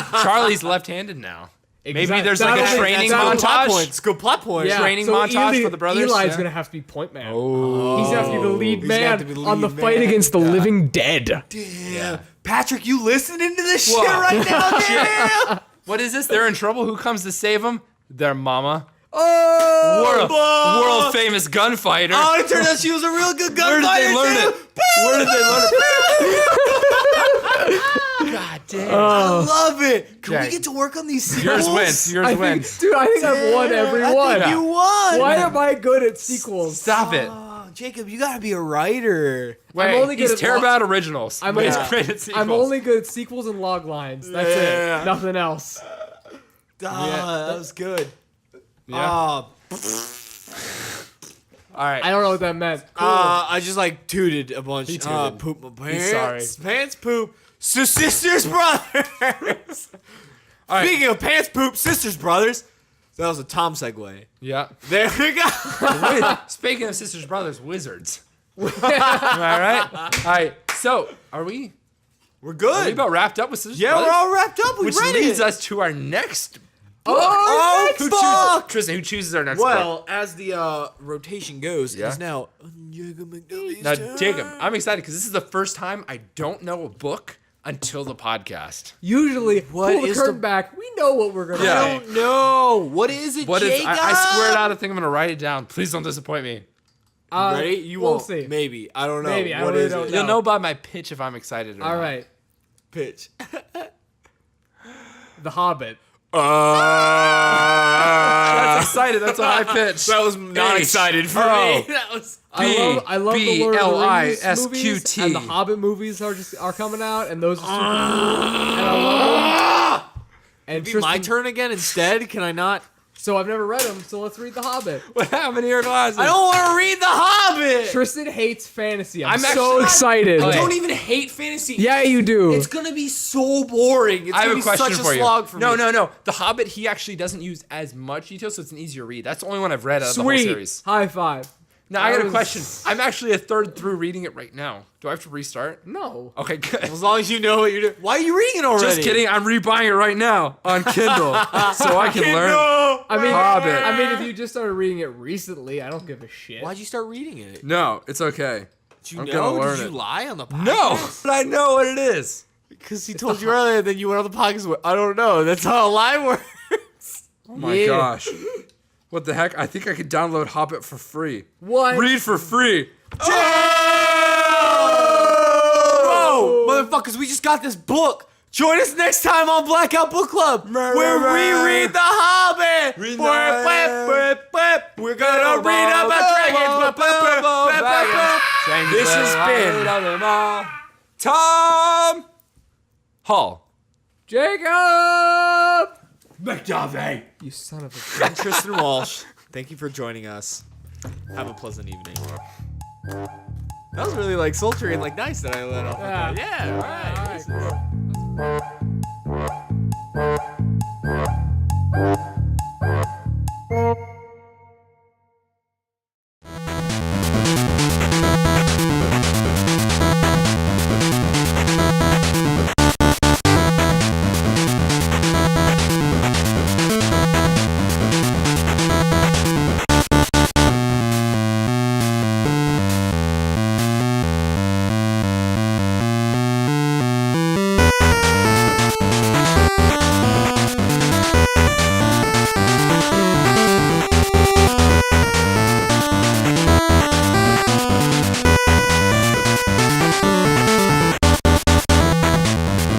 left-handed now. Maybe Exact- there's like that'll a be- training that'll be- Plot montage. points. Good plot point. Yeah, Training so montage for the brothers? Eli's Yeah. gonna have to be point man. Oh. He's gonna have to be the lead He's gonna have to man be the on the lead fight man. against the living dead. Damn. Patrick, you listening to this Whoa. shit right now? Damn. What is this? They're in trouble. Who comes to save them? Their mama. Oh, World famous gunfighter. Oh, it turned out she was a real good gunfighter. Where did they learn too. it? Where did they learn it? God damn. I love it. Can we Jack. get to work on these sequels? Yours wins. Yours I think, wins. dude, I think I've won every I one. think you won. Why am I good at sequels? Stop it. Oh, Jacob, you gotta be a writer. Wait, only good he's at terrible at originals. I'm but he's only- great at sequels. I'm only good at sequels and log lines. That's Yeah. it. Nothing else. That was good. Yeah. All right. I don't know what that meant. Cool. I just like tooted a bunch. He tooted. Poop my He's pants. sorry. Pants poop. Sisters brothers. All right. Speaking of pants poop, sisters brothers. That was a Tom segue. Yeah. There we go. Speaking of sisters, brothers, wizards. Am I right? All right. So, are we We're about wrapped up with sisters? Yeah, brothers? we're all wrapped up. We Which read leads it. us to our next. Oh, Who fuck! chooses? Tristan, who chooses our next book? Well, as the rotation goes, Yeah. it's now Jacob McDuffie's Now, turn. Jacob, I'm excited because this is the first time I don't know a book until the podcast. Usually, What pull the is curtain the- back. We know what we're gonna Yeah. I say. don't know. What is it, What is? Jacob? I swear it out. I think I'm gonna write it down. Please don't disappoint me. Ready? You we'll won't. see. Maybe. I don't know. Maybe. I What really is don't it? know. You'll know by my pitch if I'm excited or not. All right. Pitch. The Hobbit. That's excited. That's a high pitch. That was not H. excited for O. me. That was. I love the Lord of the Rings BLISQT. movies, and the Hobbit movies are coming out, and those are super cool. And I love them. And Be my turn again instead? Can I not? So I've never read them, so let's read The Hobbit. What happened to your glasses? I don't want to read The Hobbit. Tristan hates fantasy. I'm I'm so actually- excited. I Okay. don't even hate fantasy. Yeah, you do. It's gonna be so boring. It's I have gonna a be question such for a you. slog for No, me. no. The Hobbit, he actually doesn't use as much detail, so it's an easier read. That's the only one I've read out of the whole Sweet. series. High five. Now, I got a was- question. I'm actually a third through reading it right now. Do I have to restart? No. Okay, good. As long as you know what you're doing. Why are you reading it already? Just kidding. I'm rebuying it right now on Kindle so I can learn. Hobbit. I mean, if you just started reading it recently, I don't give a shit. Why'd you start reading it? No, it's okay. Did you I'm know? gonna learn Did you it. lie on the podcast? No, but I know what it is. Because he told you earlier, then you went on the podcast with, I don't know. That's how a lie works. Oh my Yeah. gosh. What the heck? I think I could download Hobbit for free. What? Read for free. Whoa! Motherfuckers, we just got this book. Join us next time on Blackout Book Club, where we read The Hobbit. We're gonna read about dragons. This has been Tom Hall. Jacob! McDuffie. You son of a. I'm Tristan Walsh. Thank you for joining us. Have a pleasant evening. That was really like sultry and like nice that I let off. Yeah. With that. Yeah, all right. All right, cool.